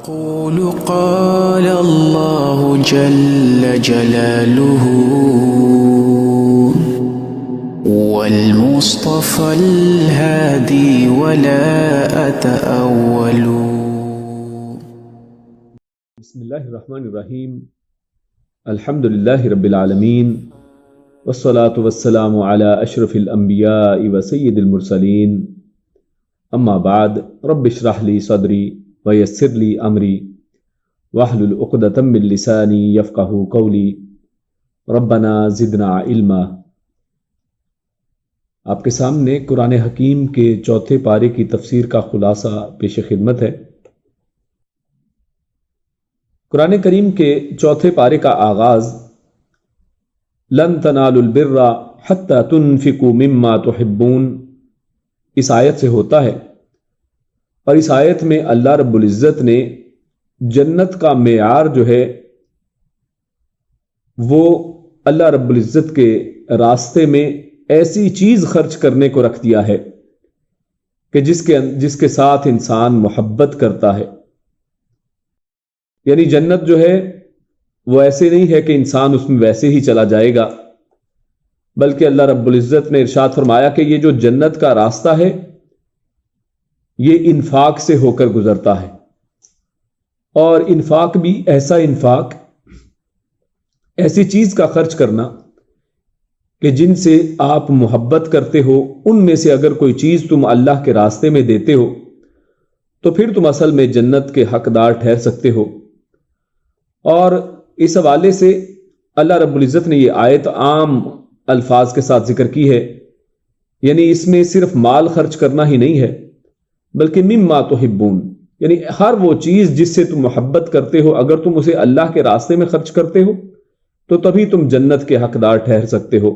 أقول قال الله جل جلاله والمصطفى الهادي ولا أتأول. بسم اللہ الرحمن الرحیم. الحمد للہ رب العالمین والصلاة والسلام علی اشرف الانبیاء وسید المرسلین. اما بعد رب اشرح لی صدری ویسر لی امری واحلل عقدۃ من لسانی یفقہوا قولی ربنا زدنا علما. آپ کے سامنے قرآن حکیم کے چوتھے پارے کی تفسیر کا خلاصہ پیش خدمت ہے. قرآن کریم کے چوتھے پارے کا آغاز لن تنالوا البر حتی تنفقوا مما تحبون اس آیت سے ہوتا ہے، اور اس آیت میں اللہ رب العزت نے جنت کا معیار جو ہے وہ اللہ رب العزت کے راستے میں ایسی چیز خرچ کرنے کو رکھ دیا ہے کہ جس کے ساتھ انسان محبت کرتا ہے. یعنی جنت جو ہے وہ ایسے نہیں ہے کہ انسان اس میں ویسے ہی چلا جائے گا، بلکہ اللہ رب العزت نے ارشاد فرمایا کہ یہ جو جنت کا راستہ ہے یہ انفاق سے ہو کر گزرتا ہے، اور انفاق بھی ایسا انفاق، ایسی چیز کا خرچ کرنا کہ جن سے آپ محبت کرتے ہو، ان میں سے اگر کوئی چیز تم اللہ کے راستے میں دیتے ہو تو پھر تم اصل میں جنت کے حقدار ٹھہر سکتے ہو. اور اس حوالے سے اللہ رب العزت نے یہ آیت عام الفاظ کے ساتھ ذکر کی ہے، یعنی اس میں صرف مال خرچ کرنا ہی نہیں ہے بلکہ مما تحبون، یعنی ہر وہ چیز جس سے تم محبت کرتے ہو اگر تم اسے اللہ کے راستے میں خرچ کرتے ہو تو تبھی تم جنت کے حقدار ٹھہر سکتے ہو.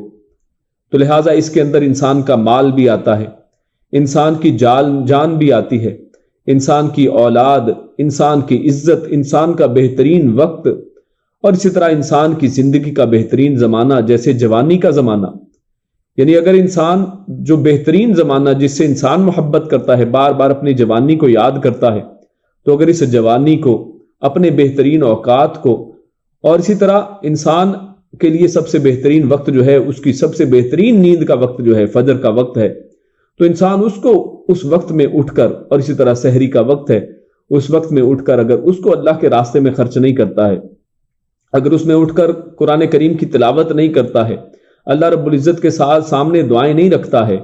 تو لہٰذا اس کے اندر انسان کا مال بھی آتا ہے، انسان کی جان بھی آتی ہے، انسان کی اولاد، انسان کی عزت، انسان کا بہترین وقت، اور اسی طرح انسان کی زندگی کا بہترین زمانہ جیسے جوانی کا زمانہ. یعنی اگر انسان جو بہترین زمانہ جس سے انسان محبت کرتا ہے بار بار اپنی جوانی کو یاد کرتا ہے، تو اگر اس جوانی کو، اپنے بہترین اوقات کو، اور اسی طرح انسان کے لیے سب سے بہترین وقت جو ہے، اس کی سب سے بہترین نیند کا وقت جو ہے فجر کا وقت ہے، تو انسان اس کو اس وقت میں اٹھ کر، اور اسی طرح سحری کا وقت ہے، اس وقت میں اٹھ کر اگر اس کو اللہ کے راستے میں خرچ نہیں کرتا ہے، اگر اس میں اٹھ کر قرآن کریم کی تلاوت نہیں کرتا ہے، اللہ رب العزت کے ساتھ سامنے دعائیں نہیں رکھتا ہے،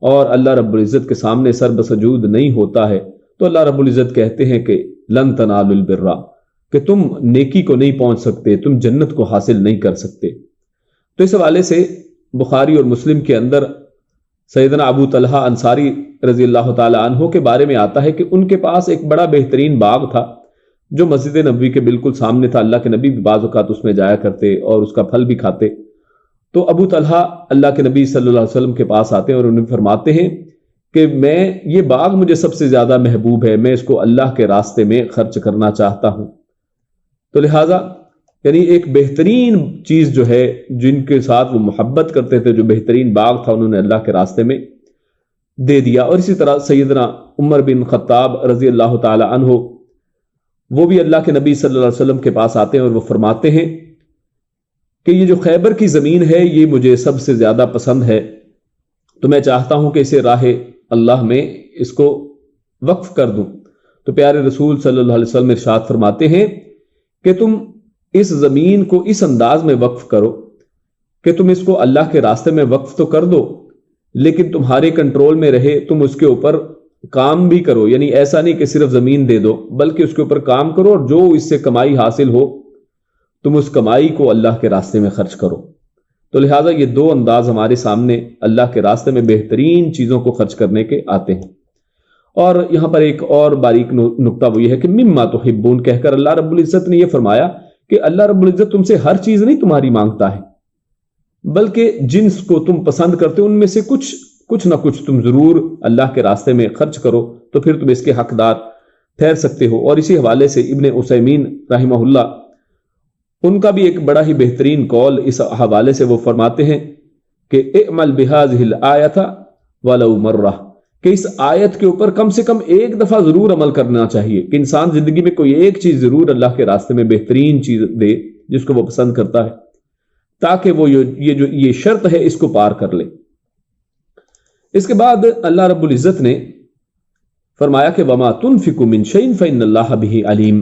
اور اللہ رب العزت کے سامنے سر بسجود نہیں ہوتا ہے، تو اللہ رب العزت کہتے ہیں کہ لن تنالوا البر، کہ تم نیکی کو نہیں پہنچ سکتے، تم جنت کو حاصل نہیں کر سکتے. تو اس حوالے سے بخاری اور مسلم کے اندر سیدنا ابو طلحہ انصاری رضی اللہ تعالی عنہ کے بارے میں آتا ہے کہ ان کے پاس ایک بڑا بہترین باغ تھا جو مسجد نبوی کے بالکل سامنے تھا. اللہ کے نبی بھی بعض اوقات اس میں جایا کرتے اور اس کا پھل بھی کھاتے. تو ابو طلحہ اللہ کے نبی صلی اللہ علیہ وسلم کے پاس آتے ہیں اور انہیں فرماتے ہیں کہ یہ باغ مجھے سب سے زیادہ محبوب ہے، میں اس کو اللہ کے راستے میں خرچ کرنا چاہتا ہوں. تو لہٰذا یعنی ایک بہترین چیز جو ہے جن کے ساتھ وہ محبت کرتے تھے، جو بہترین باغ تھا، انہوں نے اللہ کے راستے میں دے دیا. اور اسی طرح سیدنا عمر بن خطاب رضی اللہ تعالی عنہ، وہ بھی اللہ کے نبی صلی اللہ علیہ وسلم کے پاس آتے ہیں اور وہ فرماتے ہیں کہ یہ جو خیبر کی زمین ہے یہ مجھے سب سے زیادہ پسند ہے، تو میں چاہتا ہوں کہ اسے راہ اللہ میں اس کو وقف کر دوں. تو پیارے رسول صلی اللہ علیہ وسلم ارشاد فرماتے ہیں کہ تم اس زمین کو اس انداز میں وقف کرو کہ تم اس کو اللہ کے راستے میں وقف تو کر دو، لیکن تمہارے کنٹرول میں رہے، تم اس کے اوپر کام بھی کرو. یعنی ایسا نہیں کہ صرف زمین دے دو، بلکہ اس کے اوپر کام کرو، اور جو اس سے کمائی حاصل ہو تم اس کمائی کو اللہ کے راستے میں خرچ کرو. تو لہٰذا یہ دو انداز ہمارے سامنے اللہ کے راستے میں بہترین چیزوں کو خرچ کرنے کے آتے ہیں. اور یہاں پر ایک اور باریک نقطہ وہ یہ ہے کہ مما تحبون کہہ کر اللہ رب العزت نے یہ فرمایا کہ اللہ رب العزت تم سے ہر چیز نہیں تمہاری مانگتا ہے، بلکہ جنس کو تم پسند کرتے ہو ان میں سے کچھ نہ کچھ تم ضرور اللہ کے راستے میں خرچ کرو، تو پھر تم اس کے حقدار ٹھہر سکتے ہو. اور اسی حوالے سے ابن عثیمین رحمہ اللہ، ان کا بھی ایک بڑا ہی بہترین قول اس حوالے سے، وہ فرماتے ہیں کہ اعمل بہذہ الآیۃ ولو مرہ، کہ اس آیت کے اوپر کم سے کم ایک دفعہ ضرور عمل کرنا چاہیے کہ انسان زندگی میں کوئی ایک چیز ضرور اللہ کے راستے میں بہترین چیز دے جس کو وہ پسند کرتا ہے، تاکہ وہ یہ شرط ہے اس کو پار کر لے۔ اس کے بعد اللہ رب العزت نے فرمایا کہ وما تنفقوا من شیء فإن اللہ بہ علیم،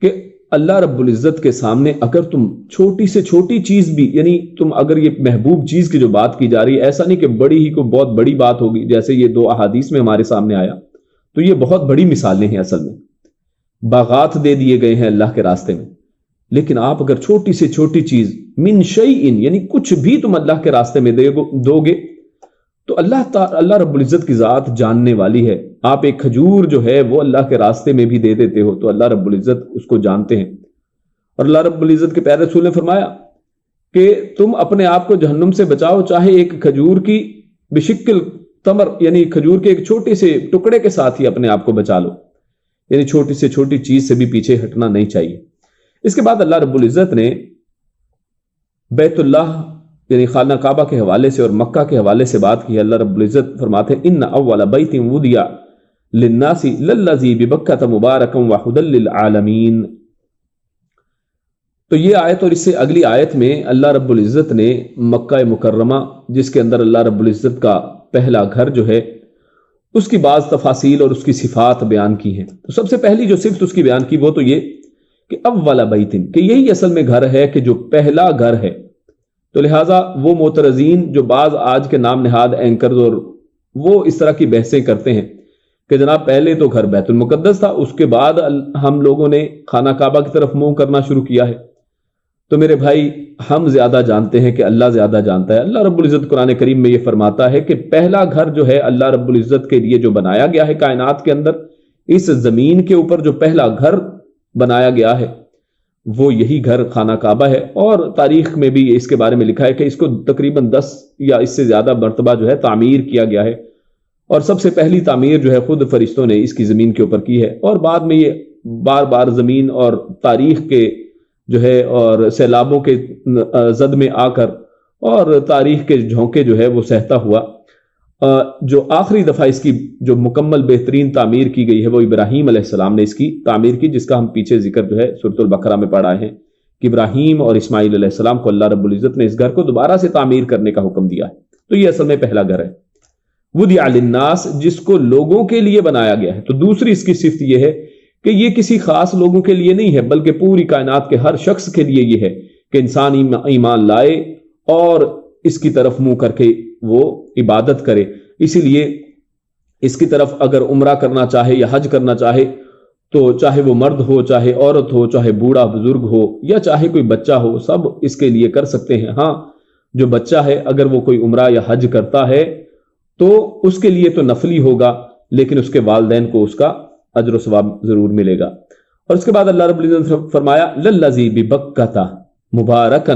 کہ اللہ رب العزت کے سامنے اگر تم چھوٹی سے چھوٹی چیز بھی، یعنی تم اگر یہ محبوب چیز کی جو بات کی جا رہی ہے، ایسا نہیں کہ بڑی ہی کوئی بہت بڑی بات ہوگی، جیسے یہ 2 احادیث میں ہمارے سامنے آیا، تو یہ بہت بڑی مثالیں ہیں، اصل میں باغات دے دیے گئے ہیں اللہ کے راستے میں، لیکن آپ اگر چھوٹی سے چھوٹی چیز من شیء، یعنی کچھ بھی تم اللہ کے راستے میں دو گے تو اللہ رب العزت کی ذات جاننے والی ہے۔ آپ ایک کھجور جو ہے وہ اللہ کے راستے میں بھی دے دیتے ہو تو اللہ رب العزت اس کو جانتے ہیں۔ اور اللہ رب العزت کے پیارے رسول نے فرمایا کہ تم اپنے آپ کو جہنم سے بچاؤ، چاہے ایک کھجور کی بشکل تمر، یعنی کھجور کے ایک چھوٹے سے ٹکڑے کے ساتھ ہی اپنے آپ کو بچا لو، یعنی چھوٹی سے چھوٹی چیز سے بھی پیچھے ہٹنا نہیں چاہیے۔ اس کے بعد اللہ رب العزت نے بیت اللہ یعنی خانہ کعبہ کے حوالے سے اور مکہ کے حوالے سے بات کی ہے۔ اللہ رب العزت فرماتے ہیں ان اول بیت وضع للناس للذی ببکۃ مبارکا وہدی للعالمین۔ تو یہ آیت اور اس سے اگلی آیت میں اللہ رب العزت نے مکہ مکرمہ، جس کے اندر اللہ رب العزت کا پہلا گھر جو ہے، اس کی بعض تفاصیل اور اس کی صفات بیان کی ہیں۔ تو سب سے پہلی جو صفت اس کی بیان کی وہ تو یہ کہ اول بیت، کہ یہی اصل میں گھر ہے کہ جو پہلا گھر ہے۔ تو لہٰذا وہ معترضین جو بعض آج کے نام نہاد اینکرز اور وہ اس طرح کی بحثیں کرتے ہیں کہ جناب پہلے تو گھر بیت المقدس تھا، اس کے بعد ہم لوگوں نے خانہ کعبہ کی طرف منہ کرنا شروع کیا ہے، تو میرے بھائی ہم زیادہ جانتے ہیں کہ اللہ زیادہ جانتا ہے۔ اللہ رب العزت قرآن کریم میں یہ فرماتا ہے کہ پہلا گھر جو ہے اللہ رب العزت کے لیے جو بنایا گیا ہے کائنات کے اندر، اس زمین کے اوپر جو پہلا گھر بنایا گیا ہے وہ یہی گھر خانہ کعبہ ہے۔ اور تاریخ میں بھی اس کے بارے میں لکھا ہے کہ اس کو تقریباً 10 یا اس سے زیادہ مرتبہ جو ہے تعمیر کیا گیا ہے، اور سب سے پہلی تعمیر جو ہے خود فرشتوں نے اس کی زمین کے اوپر کی ہے، اور بعد میں یہ بار بار زمین اور تاریخ کے جو ہے اور سیلابوں کے زد میں آ کر اور تاریخ کے جھونکے جو ہے وہ سہتا ہوا، جو آخری دفعہ اس کی جو مکمل بہترین تعمیر کی گئی ہے وہ ابراہیم علیہ السلام نے اس کی تعمیر کی، جس کا ہم پیچھے ذکر جو ہے سورۃ البقرہ میں پڑھا ہے کہ ابراہیم اور اسماعیل علیہ السلام کو اللہ رب العزت نے اس گھر کو دوبارہ سے تعمیر کرنے کا حکم دیا ہے۔ تو یہ اصل میں پہلا گھر ہے وضع للناس، جس کو لوگوں کے لیے بنایا گیا ہے۔ تو دوسری اس کی صفت یہ ہے کہ یہ کسی خاص لوگوں کے لیے نہیں ہے، بلکہ پوری کائنات کے ہر شخص کے لیے یہ ہے کہ انسان ایمان لائے اور اس کی طرف منہ کر کے وہ عبادت کرے۔ اسی لیے اس کی طرف اگر عمرہ کرنا چاہے یا حج کرنا چاہے تو چاہے وہ مرد ہو، چاہے عورت ہو، چاہے بوڑھا بزرگ ہو یا چاہے کوئی بچہ ہو، سب اس کے لیے کر سکتے ہیں۔ ہاں جو بچہ ہے اگر وہ کوئی عمرہ یا حج کرتا ہے تو اس کے لیے تو نفلی ہوگا، لیکن اس کے والدین کو اس کا اجر و ثواب ضرور ملے گا۔ اور اس کے بعد اللہ رب العزت نے فرمایا للذی ببکۃ مبارکا،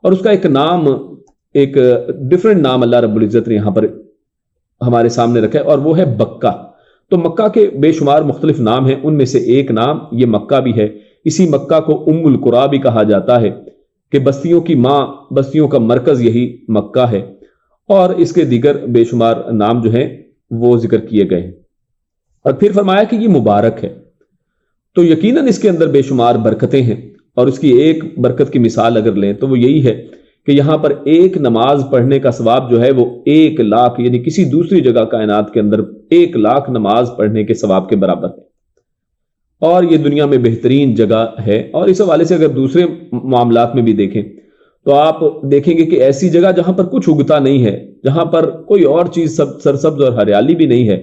اور اس کا ایک نام، ایک ڈیفرنٹ نام اللہ رب العزت نے یہاں پر ہمارے سامنے رکھا ہے، اور وہ ہے بکہ۔ تو مکہ کے بے شمار مختلف نام ہیں، ان میں سے ایک نام یہ مکہ بھی ہے۔ اسی مکہ کو ام القریٰ بھی کہا جاتا ہے کہ بستیوں کی ماں، بستیوں کا مرکز یہی مکہ ہے، اور اس کے دیگر بے شمار نام جو ہیں وہ ذکر کیے گئے ہیں۔ اور پھر فرمایا کہ یہ مبارک ہے، تو یقیناً اس کے اندر بے شمار برکتیں ہیں، اور اس کی ایک برکت کی مثال اگر لیں تو وہ یہی ہے کہ یہاں پر ایک نماز پڑھنے کا ثواب جو ہے وہ 1 لاکھ، یعنی کسی دوسری جگہ کائنات کے اندر 1 لاکھ نماز پڑھنے کے ثواب کے برابر ہے، اور یہ دنیا میں بہترین جگہ ہے۔ اور اس حوالے سے اگر دوسرے معاملات میں بھی دیکھیں تو آپ دیکھیں گے کہ ایسی جگہ جہاں پر کچھ اگتا نہیں ہے، جہاں پر کوئی اور چیز سرسبز اور ہریالی بھی نہیں ہے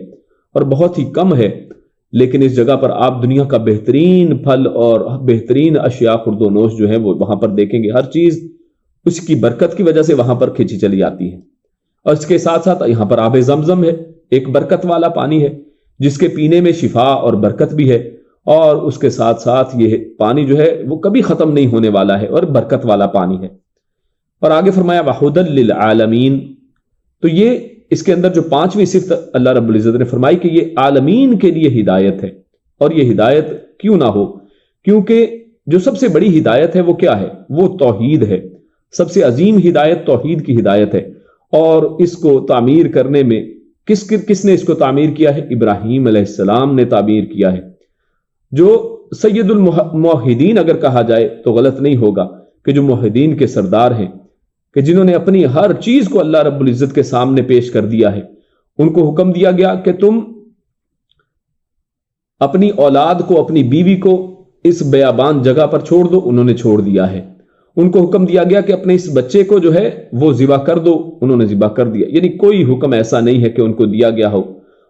اور بہت ہی کم ہے، لیکن اس جگہ پر آپ دنیا کا بہترین پھل اور بہترین اشیاء خورد و نوش جو ہے وہ وہاں پر دیکھیں گے۔ ہر چیز اس کی برکت کی وجہ سے وہاں پر کھینچی چلی آتی ہے۔ اور اس کے ساتھ ساتھ یہاں پر آب زمزم ہے، ایک برکت والا پانی ہے جس کے پینے میں شفا اور برکت بھی ہے، اور اس کے ساتھ ساتھ یہ پانی جو ہے وہ کبھی ختم نہیں ہونے والا ہے اور برکت والا پانی ہے۔ اور آگے فرمایا وہدی للعالمین، تو یہ اس کے اندر جو 5ویں صفت اللہ رب العزت نے فرمائی کہ یہ عالمین کے لیے ہدایت ہے۔ اور یہ ہدایت کیوں نہ ہو، کیونکہ جو سب سے بڑی ہدایت ہے وہ کیا ہے؟ وہ توحید ہے۔ سب سے عظیم ہدایت توحید کی ہدایت ہے، اور اس کو تعمیر کرنے میں کس نے اس کو تعمیر کیا ہے؟ ابراہیم علیہ السلام نے تعمیر کیا ہے، جو سید الموحدین اگر کہا جائے تو غلط نہیں ہوگا، کہ جو موحدین کے سردار ہیں، کہ جنہوں نے اپنی ہر چیز کو اللہ رب العزت کے سامنے پیش کر دیا ہے، ان کو حکم دیا گیا کہ تم اپنی اولاد کو، اپنی بیوی کو اس بیابان جگہ پر چھوڑ دو، انہوں نے چھوڑ دیا ہے۔ ان کو حکم دیا گیا کہ اپنے اس بچے کو جو ہے وہ ذبح کر دو، انہوں نے ذبح کر دیا۔ یعنی کوئی حکم ایسا نہیں ہے کہ ان کو دیا گیا ہو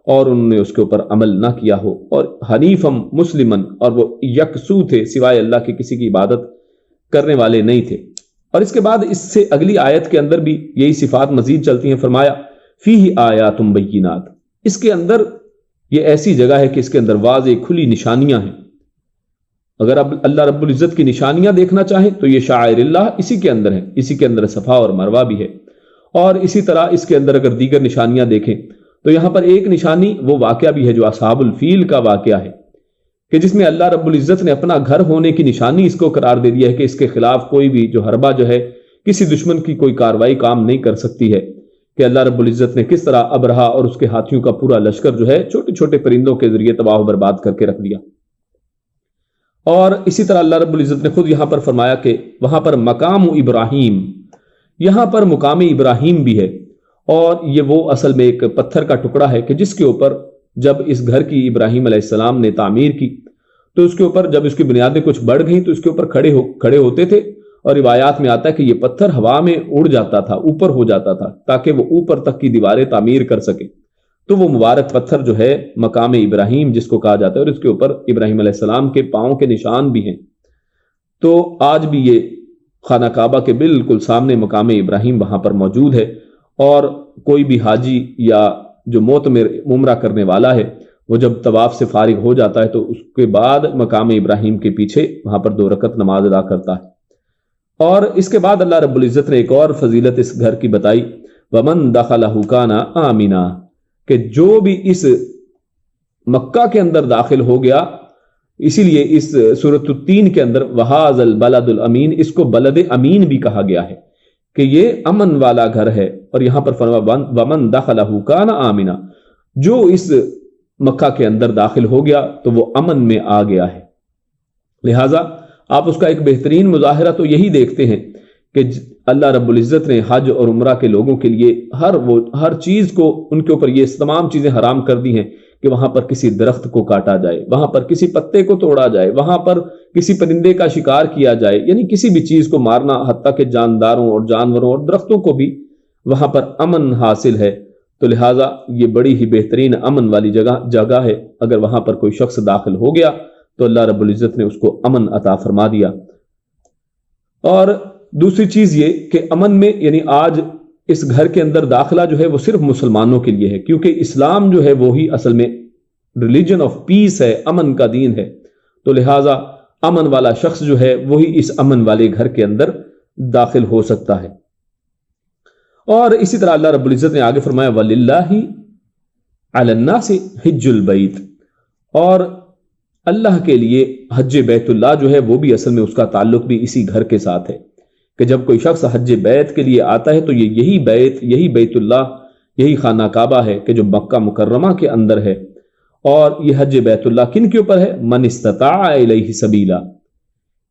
اور انہوں نے اس کے اوپر عمل نہ کیا ہو۔ اور حنیفم مسلمن، اور وہ یکسو تھے، سوائے اللہ کے کسی کی عبادت کرنے والے نہیں تھے۔ اور اس کے بعد اس سے اگلی آیت کے اندر بھی یہی صفات مزید چلتی ہیں۔ فرمایا فیہ آیات بینات، اس کے اندر یہ ایسی جگہ ہے کہ اس کے اندر واضح کھلی نشانیاں ہیں۔ اگر اب اللہ رب العزت کی نشانیاں دیکھنا چاہیں تو یہ شعائر اللہ اسی کے اندر ہیں، اسی کے اندر صفا اور مروہ بھی ہے۔ اور اسی طرح اس کے اندر اگر دیگر نشانیاں دیکھیں تو یہاں پر ایک نشانی وہ واقعہ بھی ہے جو اصحاب الفیل کا واقعہ ہے، کہ جس میں اللہ رب العزت نے اپنا گھر ہونے کی نشانی اس کو قرار دے دیا ہے کہ اس کے خلاف کوئی بھی جو حربہ جو ہے، کسی دشمن کی کوئی کاروائی کام نہیں کر سکتی ہے، کہ اللہ رب العزت نے کس طرح ابرہا اور اس کے ہاتھیوں کا پورا لشکر جو ہے چھوٹے چھوٹے پرندوں کے ذریعے تباہ و برباد کر کے رکھ دیا۔ اور اسی طرح اللہ رب العزت نے خود یہاں پر فرمایا کہ وہاں پر مقام ابراہیم، یہاں پر مقام ابراہیم بھی ہے، اور یہ وہ اصل میں ایک پتھر کا ٹکڑا ہے کہ جس کے اوپر جب اس گھر کی ابراہیم علیہ السلام نے تعمیر کی تو اس کے اوپر جب اس کی بنیادیں کچھ بڑھ گئیں تو اس کے اوپر کھڑے ہوتے تھے، اور روایات میں آتا ہے کہ یہ پتھر ہوا میں اڑ جاتا تھا، اوپر ہو جاتا تھا، تاکہ وہ اوپر تک کی دیواریں تعمیر کر سکے۔ تو وہ مبارک پتھر جو ہے مقام ابراہیم جس کو کہا جاتا ہے، اور اس کے اوپر ابراہیم علیہ السلام کے پاؤں کے نشان بھی ہیں۔ تو آج بھی یہ خانہ کعبہ کے بالکل سامنے مقام ابراہیم وہاں پر موجود ہے، اور کوئی بھی حاجی یا جو معتمر عمرہ کرنے والا ہے وہ جب طواف سے فارغ ہو جاتا ہے تو اس کے بعد مقام ابراہیم کے پیچھے وہاں پر 2 رکعت نماز ادا کرتا ہے۔ اور اس کے بعد اللہ رب العزت نے ایک اور فضیلت اس گھر کی بتائی، وَمَن دَخَلَهُ كَانَ آمِنًا، کہ جو بھی اس مکہ کے اندر داخل ہو گیا، اسی لیے اس سورۃ التین کے اندر وَهَذَا الْبَلَدُ الْأَمِينُ، اس کو بلد امین بھی کہا گیا ہے کہ یہ امن والا گھر ہے۔ اور یہاں پر فرمایا وَمَن دَخَلَهُ كَانَ آمِنًا، جو اس مکہ کے اندر داخل ہو گیا تو وہ امن میں آ گیا ہے۔ لہٰذا آپ اس کا ایک بہترین مظاہرہ تو یہی دیکھتے ہیں کہ اللہ رب العزت نے حج اور عمرہ کے لوگوں کے لیے ہر چیز کو، ان کے اوپر یہ تمام چیزیں حرام کر دی ہیں کہ وہاں پر کسی درخت کو کاٹا جائے، وہاں پر کسی پتے کو توڑا جائے، وہاں پر کسی پرندے کا شکار کیا جائے، یعنی کسی بھی چیز کو مارنا، حتیٰ کہ جانداروں اور جانوروں اور درختوں کو بھی وہاں پر امن حاصل ہے۔ تو لہٰذا یہ بڑی ہی بہترین امن والی جگہ ہے۔ اگر وہاں پر کوئی شخص داخل ہو گیا تو اللہ رب العزت نے اس کو امن عطا فرما دیا۔ اور دوسری چیز یہ کہ امن میں، یعنی آج اس گھر کے اندر داخلہ جو ہے وہ صرف مسلمانوں کے لیے ہے، کیونکہ اسلام جو ہے وہی اصل میں ریلیجن آف پیس ہے، امن کا دین ہے۔ تو لہٰذا امن والا شخص جو ہے وہی اس امن والے گھر کے اندر داخل ہو سکتا ہے۔ اور اسی طرح اللہ رب العزت نے آگے فرمایا وَلِلَّهِ عَلَى النَّاسِ حِجُّ الْبَيْتِ، اور اللہ کے لیے حج بیت اللہ جو ہے وہ بھی اصل میں اس کا تعلق بھی اسی گھر کے ساتھ ہے، کہ جب کوئی شخص حج بیت کے لیے آتا ہے تو یہی بیت اللہ، یہی خانہ کعبہ ہے کہ جو مکہ مکرمہ کے اندر ہے۔ اور یہ حج بیت اللہ کن کے اوپر ہے؟ من استطاع الیہ سبیلا،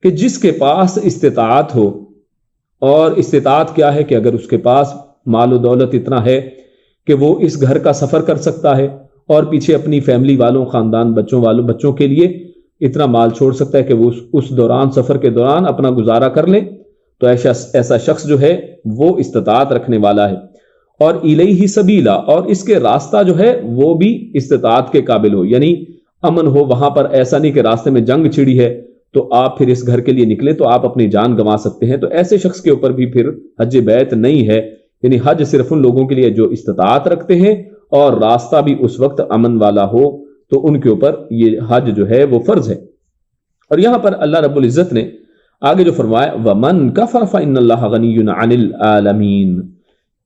کہ جس کے پاس استطاعت ہو۔ اور استطاعت کیا ہے؟ کہ اگر اس کے پاس مال و دولت اتنا ہے کہ وہ اس گھر کا سفر کر سکتا ہے اور پیچھے اپنی فیملی والوں، خاندان، بچوں کے لیے اتنا مال چھوڑ سکتا ہے کہ وہ اس دوران، سفر کے دوران اپنا گزارا کر لیں، تو ایسا شخص جو ہے وہ استطاعت رکھنے والا ہے۔ اور الیہ سبیلا، اور اس کے راستہ جو ہے وہ بھی استطاعت کے قابل ہو، یعنی امن ہو وہاں پر۔ ایسا نہیں کہ راستے میں جنگ چھڑی ہے تو آپ پھر اس گھر کے لیے نکلے تو آپ اپنی جان گنوا سکتے ہیں، تو ایسے شخص کے اوپر بھی پھر حج بیت نہیں ہے۔ یعنی حج صرف ان لوگوں کے لیے جو استطاعت رکھتے ہیں اور راستہ بھی اس وقت امن والا ہو، تو ان کے اوپر یہ حج جو ہے وہ فرض ہے۔ اور یہاں پر اللہ رب العزت نے آگے جو فرمایا وَمَن كَفَرَ فَإِنَّ اللَّهَ غَنِيٌّ عَنِ الْعَالَمِينَ،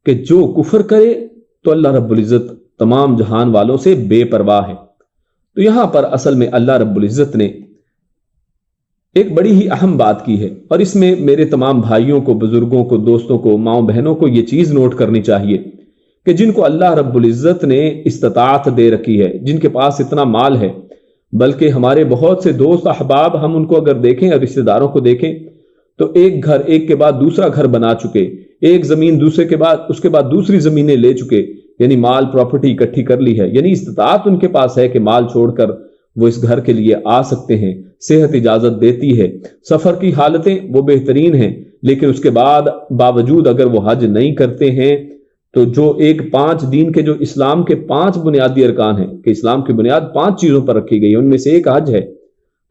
کہ جو کفر کرے تو اللہ رب العزت تمام جہان والوں سے بے پرواہ ہے۔ تو یہاں پر اصل میں اللہ رب العزت نے ایک بڑی ہی اہم بات کی ہے، اور اس میں میرے تمام بھائیوں کو، بزرگوں کو، دوستوں کو، ماؤں بہنوں کو یہ چیز نوٹ کرنی چاہیے کہ جن کو اللہ رب العزت نے استطاعت دے رکھی ہے، جن کے پاس اتنا مال ہے، بلکہ ہمارے بہت سے دوست احباب ہم ان کو اگر دیکھیں اور رشتہ داروں کو دیکھیں تو ایک گھر ایک کے بعد دوسرا گھر بنا چکے، ایک زمین دوسرے کے بعد اس کے بعد دوسری زمینیں لے چکے، یعنی مال پراپرٹی اکٹھی کر لی ہے، یعنی استطاعت ان کے پاس ہے کہ مال چھوڑ کر وہ اس گھر کے لیے آ سکتے ہیں، صحت اجازت دیتی ہے، سفر کی حالتیں وہ بہترین ہیں، لیکن اس کے بعد باوجود اگر وہ حج نہیں کرتے ہیں تو جو ایک 5 دین کے جو اسلام کے 5 بنیادی ارکان ہیں کہ اسلام کی بنیاد 5 چیزوں پر رکھی گئی ہے، ان میں سے ایک حج ہے،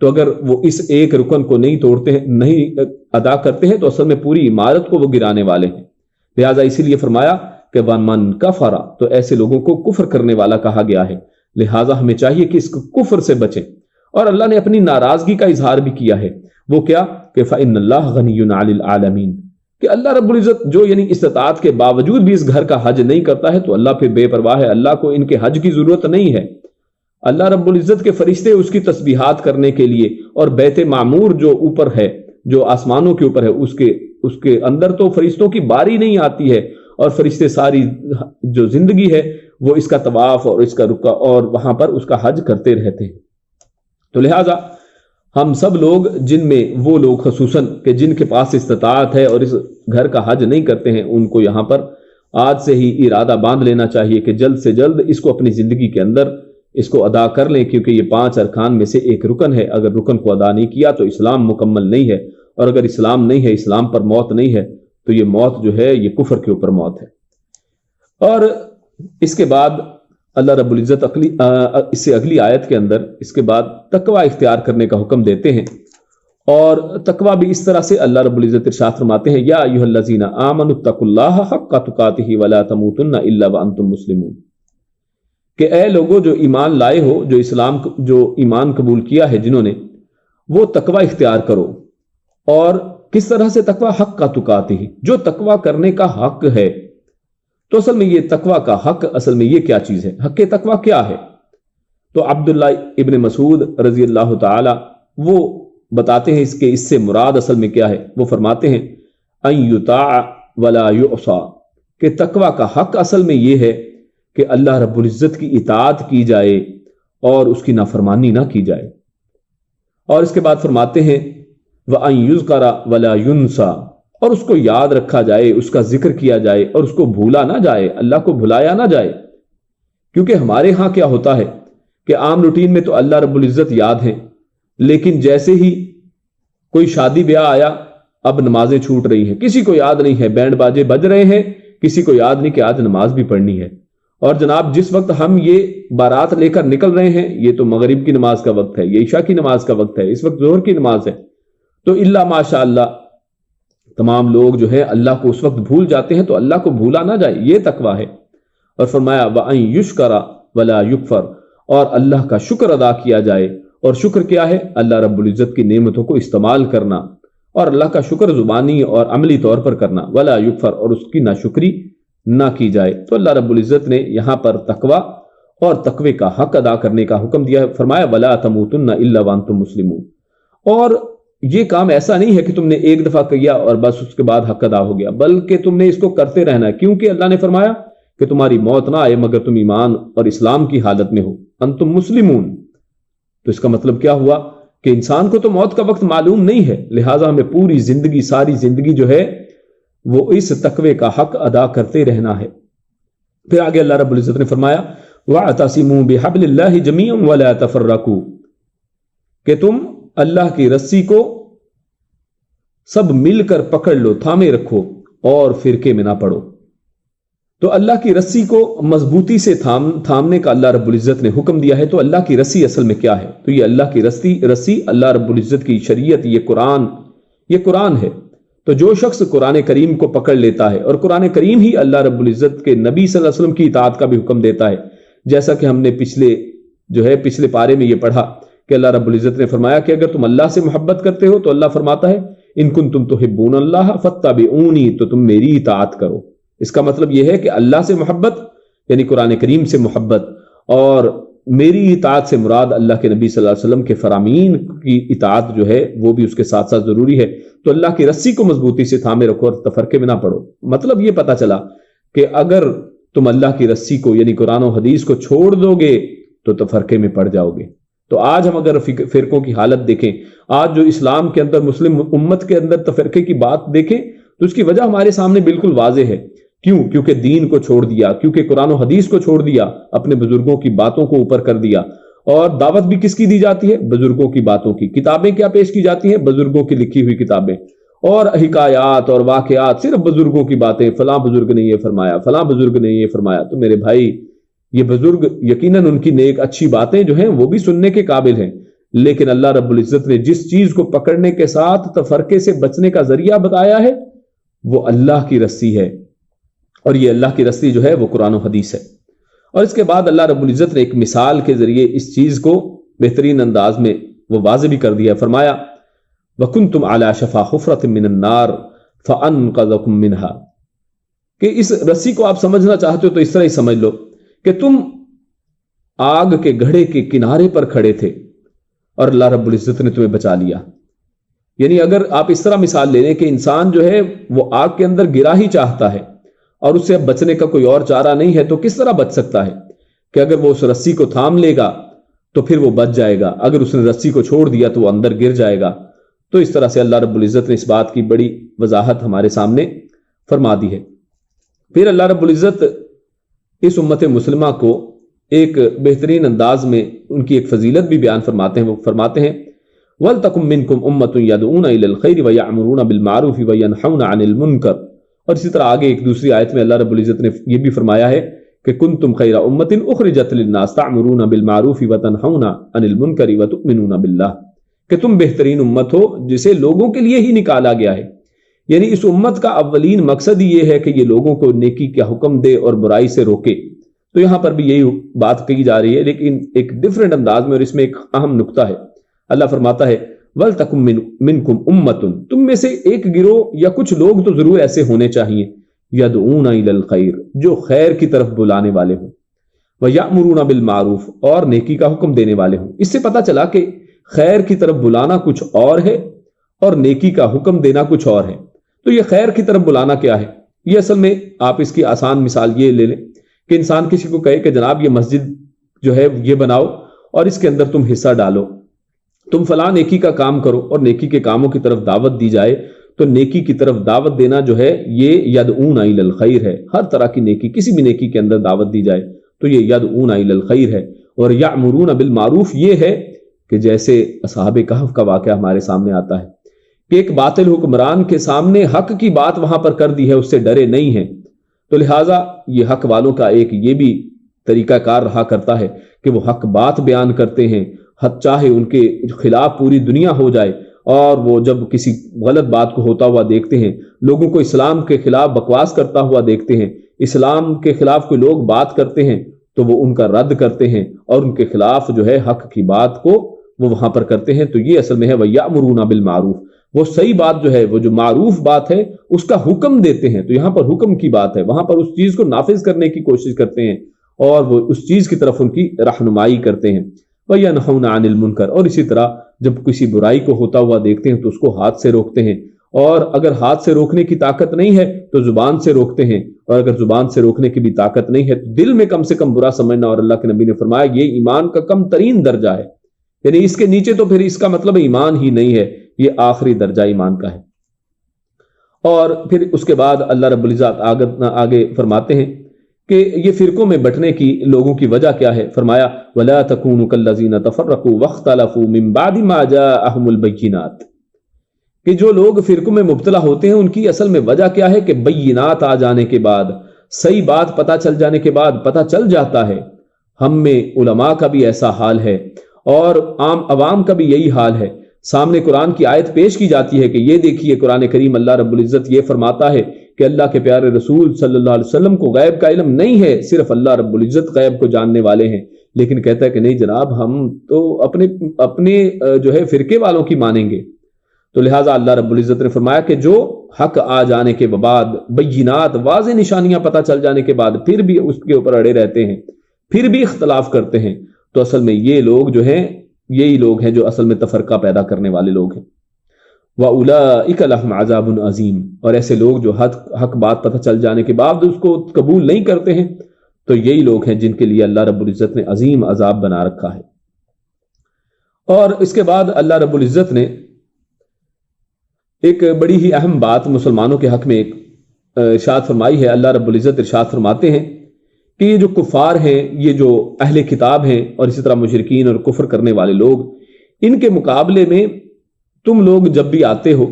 تو اگر وہ اس ایک رکن کو نہیں توڑتے ہیں، نہیں ادا کرتے ہیں، تو اصل میں پوری عمارت کو وہ گرانے والے ہیں۔ لہٰذا اسی لیے فرمایا کہ وَمَنْ كَفَرَ، تو ایسے لوگوں کو کفر کرنے والا کہا گیا ہے، لہٰذا ہمیں چاہیے کہ اس کفر سے بچیں۔ اور اللہ نے اپنی ناراضگی کا اظہار بھی کیا ہے، وہ کیا کہ فَإِنَّ اللَّهَ غَنِيٌّ عَنِ الْعَالَمِينَ، کہ اللہ رب العزت جو یعنی استطاعت کے باوجود بھی اس گھر کا حج نہیں کرتا ہے تو اللہ پھر بے پرواہ ہے، اللہ کو ان کے حج کی ضرورت نہیں ہے۔ اللہ رب العزت کے فرشتے اس کی تسبیحات کرنے کے لیے، اور بیت معمور جو اوپر ہے، جو آسمانوں کے اوپر ہے، اس کے اندر تو فرشتوں کی باری نہیں آتی ہے، اور فرشتے ساری جو زندگی ہے وہ اس کا طواف اور اس کا رکوع اور وہاں پر اس کا حج کرتے رہتے ہیں۔ تو لہٰذا ہم سب لوگ، جن میں وہ لوگ خصوصاً کہ جن کے پاس استطاعت ہے اور اس گھر کا حج نہیں کرتے ہیں، ان کو یہاں پر آج سے ہی ارادہ باندھ لینا چاہیے کہ جلد سے جلد اس کو اپنی زندگی کے اندر اس کو ادا کر لیں، کیونکہ یہ 5 ارکان میں سے ایک رکن ہے۔ اگر رکن کو ادا نہیں کیا تو اسلام مکمل نہیں ہے، اور اگر اسلام نہیں ہے، اسلام پر موت نہیں ہے، تو یہ موت جو ہے یہ کفر کے اوپر موت ہے۔ اور اس کے بعد اللہ رب العزت اس سے اگلی آیت کے اندر اس کے بعد تقوی اختیار کرنے کا حکم دیتے ہیں، اور تقوی بھی اس طرح سے اللہ رب العزت ارشاد فرماتے ہیں یا ایھا الذین آمنوا اتقوا اللہ حق تقاتہ ولا تموتن الا وانتم مسلمون، کہ اے لوگوں جو ایمان لائے ہو، جو ایمان قبول کیا ہے جنہوں نے، وہ تقوی اختیار کرو۔ اور کس طرح سے تقوی؟ حق تقاتہ، جو تقوی کرنے کا حق ہے۔ تو اصل میں یہ تقوی کا حق، اصل میں یہ کیا چیز ہے؟ حق تقوی کیا ہے؟ تو عبداللہ ابن مسعود رضی اللہ تعالی وہ بتاتے ہیں اس سے مراد اصل میں کیا ہے۔ وہ فرماتے ہیں ان یطاع ولا یعصى، کہ تقوی کا حق اصل میں یہ ہے کہ اللہ رب العزت کی اطاعت کی جائے اور اس کی نافرمانی نہ کی جائے۔ اور اس کے بعد فرماتے ہیں وَأَن يُذْكَرَ وَلَا يُنْسَى، اور اس کو یاد رکھا جائے، اس کا ذکر کیا جائے اور اس کو بھولا نہ جائے، اللہ کو بھلایا نہ جائے۔ کیونکہ ہمارے ہاں کیا ہوتا ہے کہ عام روٹین میں تو اللہ رب العزت یاد ہیں، لیکن جیسے ہی کوئی شادی بیاہ آیا اب نمازیں چھوٹ رہی ہیں، کسی کو یاد نہیں ہے، بینڈ باجے بج رہے ہیں، کسی کو یاد نہیں کہ آج نماز بھی پڑھنی ہے۔ اور جناب جس وقت ہم یہ بارات لے کر نکل رہے ہیں، یہ تو مغرب کی نماز کا وقت ہے، یہ عشاء کی نماز کا وقت ہے، اس وقت ظہر کی نماز ہے، تو الا ماشاء اللہ تمام لوگ جو ہے اللہ کو اس وقت بھول جاتے ہیں، تو اللہ کو بھولا نہ جائے، یہ تقویٰ ہے۔ اور فرمایا وَأَن يُشْكَرَ وَلَا يُكْفَرَ، اور اللہ کا شکر ادا کیا جائے۔ اور شکر کیا ہے؟ اللہ رب العزت کی نعمتوں کو استعمال کرنا، اور اللہ کا شکر زبانی اور عملی طور پر کرنا، وَلَا يُكْفَرَ، اور اس کی ناشکری نہ کی جائے۔ تو اللہ رب العزت نے یہاں پر تقویٰ اور تقوی کا حق ادا کرنے کا حکم دیا ہے، فرمایا وَلَا تَمُوتُنَّ إِلَّا وَأَنْتُمْ مُسْلِمُونَ۔ اور یہ کام ایسا نہیں ہے کہ تم نے ایک دفعہ کیا اور بس اس کے بعد حق ادا ہو گیا، بلکہ تم نے اس کو کرتے رہنا ہے، کیونکہ اللہ نے فرمایا کہ تمہاری موت نہ آئے مگر تم ایمان اور اسلام کی حالت میں ہو، انتم مسلمون۔ تو اس کا مطلب کیا ہوا کہ انسان کو تو موت کا وقت معلوم نہیں ہے، لہٰذا ہمیں پوری زندگی، ساری زندگی جو ہے وہ اس تقوی کا حق ادا کرتے رہنا ہے۔ پھر آگے اللہ رب العزت نے فرمایا وَاعْتَصِمُوا بِحَبْلِ اللَّهِ جَمِيعًا وَلَا تَفَرَّقُوا، کہ تم اللہ کی رسی کو سب مل کر پکڑ لو، تھامے رکھو اور فرقے میں نہ پڑو۔ تو اللہ کی رسی کو مضبوطی سے تھامنے کا اللہ رب العزت نے حکم دیا ہے۔ تو اللہ کی رسی اصل میں کیا ہے؟ تو یہ اللہ کی رسی اللہ رب العزت کی شریعت، یہ قرآن ہے۔ تو جو شخص قرآن کریم کو پکڑ لیتا ہے، اور قرآن کریم ہی اللہ رب العزت کے نبی صلی اللہ علیہ وسلم کی اطاعت کا بھی حکم دیتا ہے، جیسا کہ ہم نے پچھلے پارے میں یہ پڑھا کہ اللہ رب العزت نے فرمایا کہ اگر تم اللہ سے محبت کرتے ہو تو اللہ فرماتا ہے ان کنتم تحبون اللہ فاتبعونی، تو تم میری اطاعت کرو۔ اس کا مطلب یہ ہے کہ اللہ سے محبت یعنی قرآن کریم سے محبت، اور میری اطاعت سے مراد اللہ کے نبی صلی اللہ علیہ وسلم کے فرامین کی اطاعت جو ہے وہ بھی اس کے ساتھ ساتھ ضروری ہے۔ تو اللہ کی رسی کو مضبوطی سے تھامے رکھو اور تفرقے میں نہ پڑو۔ مطلب یہ پتہ چلا کہ اگر تم اللہ کی رسی کو یعنی قرآن و حدیث کو چھوڑ دو گے تو تفرقے میں پڑ جاؤ گے۔ تو آج ہم اگر فرقوں کی حالت دیکھیں، آج جو اسلام کے اندر مسلم امت کے اندر تفرقے کی بات دیکھیں تو اس کی وجہ ہمارے سامنے بالکل واضح ہے۔ کیوں؟ کیونکہ دین کو چھوڑ دیا، کیونکہ قرآن و حدیث کو چھوڑ دیا، اپنے بزرگوں کی باتوں کو اوپر کر دیا۔ اور دعوت بھی کس کی دی جاتی ہے؟ بزرگوں کی باتوں کی۔ کتابیں کیا پیش کی جاتی ہیں؟ بزرگوں کی لکھی ہوئی کتابیں، اور حکایات اور واقعات، صرف بزرگوں کی باتیں، فلاں بزرگ نے یہ فرمایا، فلاں بزرگ نے یہ فرمایا۔ تو میرے بھائی، یہ بزرگ یقیناً ان کی نیک اچھی باتیں جو ہیں وہ بھی سننے کے قابل ہیں، لیکن اللہ رب العزت نے جس چیز کو پکڑنے کے ساتھ تفرقے سے بچنے کا ذریعہ بتایا ہے وہ اللہ کی رسی ہے، اور یہ اللہ کی رسی جو ہے وہ قرآن و حدیث ہے۔ اور اس کے بعد اللہ رب العزت نے ایک مثال کے ذریعے اس چیز کو بہترین انداز میں وہ واضح بھی کر دیا۔ فرمایا وَكُنْتُمْ عَلَى شَفَا حُفْرَةٍ مِّنَ النَّارِ فَأَنْقَذَكُم مِّنْهَا، کہ اس رسی کو آپ سمجھنا چاہتے ہو تو اس طرح ہی سمجھ لو کہ تم آگ کے گڑھے کے کنارے پر کھڑے تھے اور اللہ رب العزت نے تمہیں بچا لیا۔ یعنی اگر آپ اس طرح مثال لے لیں کہ انسان جو ہے وہ آگ کے اندر گرا ہی چاہتا ہے اور اس سے اب بچنے کا کوئی اور چارہ نہیں ہے، تو کس طرح بچ سکتا ہے؟ کہ اگر وہ اس رسی کو تھام لے گا تو پھر وہ بچ جائے گا، اگر اس نے رسی کو چھوڑ دیا تو وہ اندر گر جائے گا۔ تو اس طرح سے اللہ رب العزت نے اس بات کی بڑی وضاحت ہمارے سامنے فرما دی ہے۔ پھر اللہ رب العزت اس امت مسلمہ کو ایک بہترین انداز میں ان کی ایک فضیلت بھی بیان فرماتے ہیں۔ وہ فرماتے ہیں وَلْتَكُن مِّنكُمْ أُمَّةٌ يَدْعُونَ إِلَى الْخَيْرِ وَيَأْمُرُونَ بِالْمَعْرُوفِ وَيَنْهَوْنَ عَنِ الْمُنكَرِ، اور اسی طرح آگے ایک دوسری آیت میں اللہ رب العزت نے یہ بھی فرمایا ہے کہ کنتم خیر امت اخرجت للناس تعمرون بالمعروف وتنہون عن المنکر وتؤمنون باللہ، کہ تم بہترین امت ہو جسے لوگوں کے لیے ہی نکالا گیا ہے۔ یعنی اس امت کا اولین مقصد یہ ہے کہ یہ لوگوں کو نیکی کا حکم دے اور برائی سے روکے۔ تو یہاں پر بھی یہی بات کہی جا رہی ہے، لیکن ایک ڈیفرنٹ انداز میں، اور اس میں ایک اہم نقطہ ہے۔ اللہ فرماتا ہے وَلْتَكُن مِّنكُمْ أُمَّةٌ، تم میں سے ایک گروہ یا کچھ لوگ تو ضرور ایسے ہونے چاہیے، يَدْعُونَ إِلَى الْخَيْرِ، جو خیر کی طرف بلانے والے ہوں، وَيَأْمُرُونَ بِالْمَعْرُوفِ، اور نیکی کا حکم دینے والے ہوں۔ اس سے پتہ چلا کہ خیر کی طرف بلانا کچھ اور ہے اور نیکی کا حکم دینا کچھ اور ہے۔ تو یہ خیر کی طرف بلانا کیا ہے؟ یہ اصل میں آپ اس کی آسان مثال یہ لے لیں کہ انسان کسی کو کہے کہ جناب یہ مسجد جو ہے یہ بناؤ اور اس کے اندر تم حصہ ڈالو، تم فلاں نیکی کا کام کرو، اور نیکی کے کاموں کی طرف دعوت دی جائے، تو نیکی کی طرف دعوت دینا جو ہے یہ یدعون الی الخیر ہے۔ ہر طرح کی نیکی، کسی بھی نیکی کے اندر دعوت دی جائے تو یہ یدعون الی الخیر ہے۔ اور یأمرون بالمعروف یہ ہے کہ جیسے اصحاب کہف کا واقعہ ہمارے سامنے آتا ہے کہ ایک باطل حکمران کے سامنے حق کی بات وہاں پر کر دی ہے، اس سے ڈرے نہیں ہیں، تو لہٰذا یہ حق والوں کا ایک یہ بھی طریقہ کار رہا کرتا ہے کہ وہ حق بات بیان کرتے ہیں، حق چاہے ان کے خلاف پوری دنیا ہو جائے، اور وہ جب کسی غلط بات کو ہوتا ہوا دیکھتے ہیں، لوگوں کو اسلام کے خلاف بکواس کرتا ہوا دیکھتے ہیں، اسلام کے خلاف کوئی لوگ بات کرتے ہیں تو وہ ان کا رد کرتے ہیں اور ان کے خلاف جو ہے حق کی بات کو وہ وہاں پر کرتے ہیں۔ تو یہ اصل میں ہے وَيَأْمُرُونَ بِالْمَعْرُوفِ، وہ صحیح بات جو ہے، وہ جو معروف بات ہے اس کا حکم دیتے ہیں۔ تو یہاں پر حکم کی بات ہے، وہاں پر اس چیز کو نافذ کرنے کی کوشش کرتے ہیں اور وہ اس چیز کی طرف ان کی رہنمائی کرتے ہیں۔ وَيَنْهَوْنَ عَنِ الْمُنكَرِ، اور اسی طرح جب کسی برائی کو ہوتا ہوا دیکھتے ہیں تو اس کو ہاتھ سے روکتے ہیں، اور اگر ہاتھ سے روکنے کی طاقت نہیں ہے تو زبان سے روکتے ہیں، اور اگر زبان سے روکنے کی بھی طاقت نہیں ہے تو دل میں کم سے کم برا سمجھنا، اور اللہ کے نبی نے فرمایا یہ ایمان کا کم ترین درجہ ہے، یعنی اس کے نیچے تو پھر اس کا مطلب ایمان ہی نہیں ہے، یہ آخری درجہ ایمان کا ہے۔ اور پھر اس کے بعد اللہ رب العزت آگے فرماتے ہیں کہ یہ فرقوں میں بٹنے کی لوگوں کی وجہ کیا ہے۔ فرمایا وَلَا تَكُونُوا كَالَّذِينَ تَفَرَّقُوا وَاخْتَلَفُوا مِن بَعْدِ مَا جَاءَهُمُ الْبَيِّنَاتُ، کہ جو لوگ فرقوں میں مبتلا ہوتے ہیں ان کی اصل میں وجہ کیا ہے کہ بینات آ جانے کے بعد، صحیح بات پتہ چل جانے کے بعد پتہ چل جاتا ہے۔ ہم میں علماء کا بھی ایسا حال ہے اور عام عوام کا بھی یہی حال ہے۔ سامنے قرآن کی آیت پیش کی جاتی ہے کہ یہ دیکھیے قرآن کریم اللہ رب العزت یہ فرماتا ہے کہ اللہ کے پیارے رسول صلی اللہ علیہ وسلم کو غیب کا علم نہیں ہے، صرف اللہ رب العزت غیب کو جاننے والے ہیں، لیکن کہتا ہے کہ نہیں جناب ہم تو اپنے جو ہے فرقے والوں کی مانیں گے۔ تو لہٰذا اللہ رب العزت نے فرمایا کہ جو حق آ جانے کے بعد، بینات واضح نشانیاں پتہ چل جانے کے بعد پھر بھی اس کے اوپر اڑے رہتے ہیں، پھر بھی اختلاف کرتے ہیں، تو اصل میں یہ لوگ جو ہیں یہی لوگ ہیں جو اصل میں تفرقہ پیدا کرنے والے لوگ ہیں۔ وَأُولَٰئِكَ لَهُمْ عَذَابٌ عَظِيمٌ، اور ایسے لوگ جو حق بات پتہ چل جانے کے بعد اس کو قبول نہیں کرتے ہیں تو یہی لوگ ہیں جن کے لیے اللہ رب العزت نے عظیم عذاب بنا رکھا ہے۔ اور اس کے بعد اللہ رب العزت نے ایک بڑی ہی اہم بات مسلمانوں کے حق میں ایک ارشاد فرمائی ہے۔ اللہ رب العزت ارشاد فرماتے ہیں کہ یہ جو کفار ہیں، یہ جو اہل کتاب ہیں، اور اسی طرح مشرکین اور کفر کرنے والے لوگ، ان کے مقابلے میں تم لوگ جب بھی آتے ہو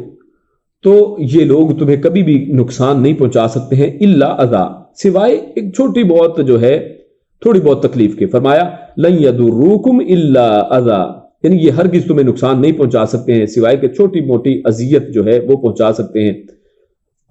تو یہ لوگ تمہیں کبھی بھی نقصان نہیں پہنچا سکتے ہیں، الا اذى، سوائے ایک چھوٹی بہت جو ہے تھوڑی بہت تکلیف کے۔ فرمایا لن يضروكم الا اذى، یعنی یہ ہرگز تمہیں نقصان نہیں پہنچا سکتے ہیں سوائے کہ چھوٹی موٹی اذیت جو ہے وہ پہنچا سکتے ہیں۔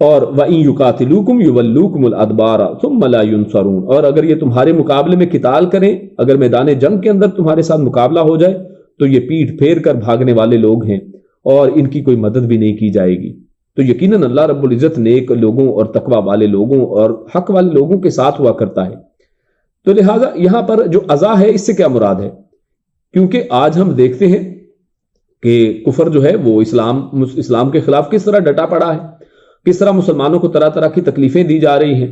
اور وَإِن يُقَاتِلُوكُمْ يُوَلُّوكُمُ الْأَدْبَارَ ثُمَّ لَا يُنصَرُونَ، اور اگر یہ تمہارے مقابلے میں قتال کریں، اگر میدان جنگ کے اندر تمہارے ساتھ مقابلہ ہو جائے تو یہ پیٹھ پھیر کر بھاگنے والے لوگ ہیں اور ان کی کوئی مدد بھی نہیں کی جائے گی۔ تو یقیناً اللہ رب العزت نیک لوگوں اور تقوی والے لوگوں اور حق والے لوگوں کے ساتھ ہوا کرتا ہے۔ تو لہٰذا یہاں پر جو عزا ہے اس سے کیا مراد ہے؟ کیونکہ آج ہم دیکھتے ہیں کہ کفر جو ہے وہ اسلام کے خلاف کس طرح ڈٹا پڑا ہے، کس طرح مسلمانوں کو طرح طرح کی تکلیفیں دی جا رہی ہیں۔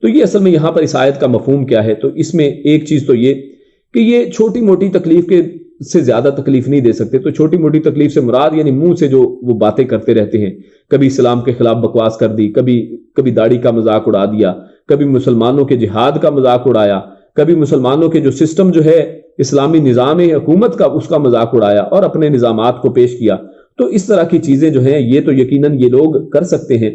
تو یہ اصل میں یہاں پر اس آیت کا مفہوم کیا ہے؟ تو اس میں ایک چیز تو یہ کہ یہ چھوٹی موٹی تکلیف کے سے زیادہ تکلیف نہیں دے سکتے۔ تو چھوٹی موٹی تکلیف سے مراد یعنی منہ سے جو وہ باتیں کرتے رہتے ہیں، کبھی اسلام کے خلاف بکواس کر دی، کبھی داڑھی کا مذاق اڑا دیا، کبھی مسلمانوں کے جہاد کا مذاق اڑایا، کبھی مسلمانوں کے جو سسٹم جو ہے اسلامی نظام حکومت کا اس کا مذاق اڑایا اور اپنے نظامات کو پیش کیا۔ تو اس طرح کی چیزیں جو ہیں یہ تو یقیناً یہ لوگ کر سکتے ہیں۔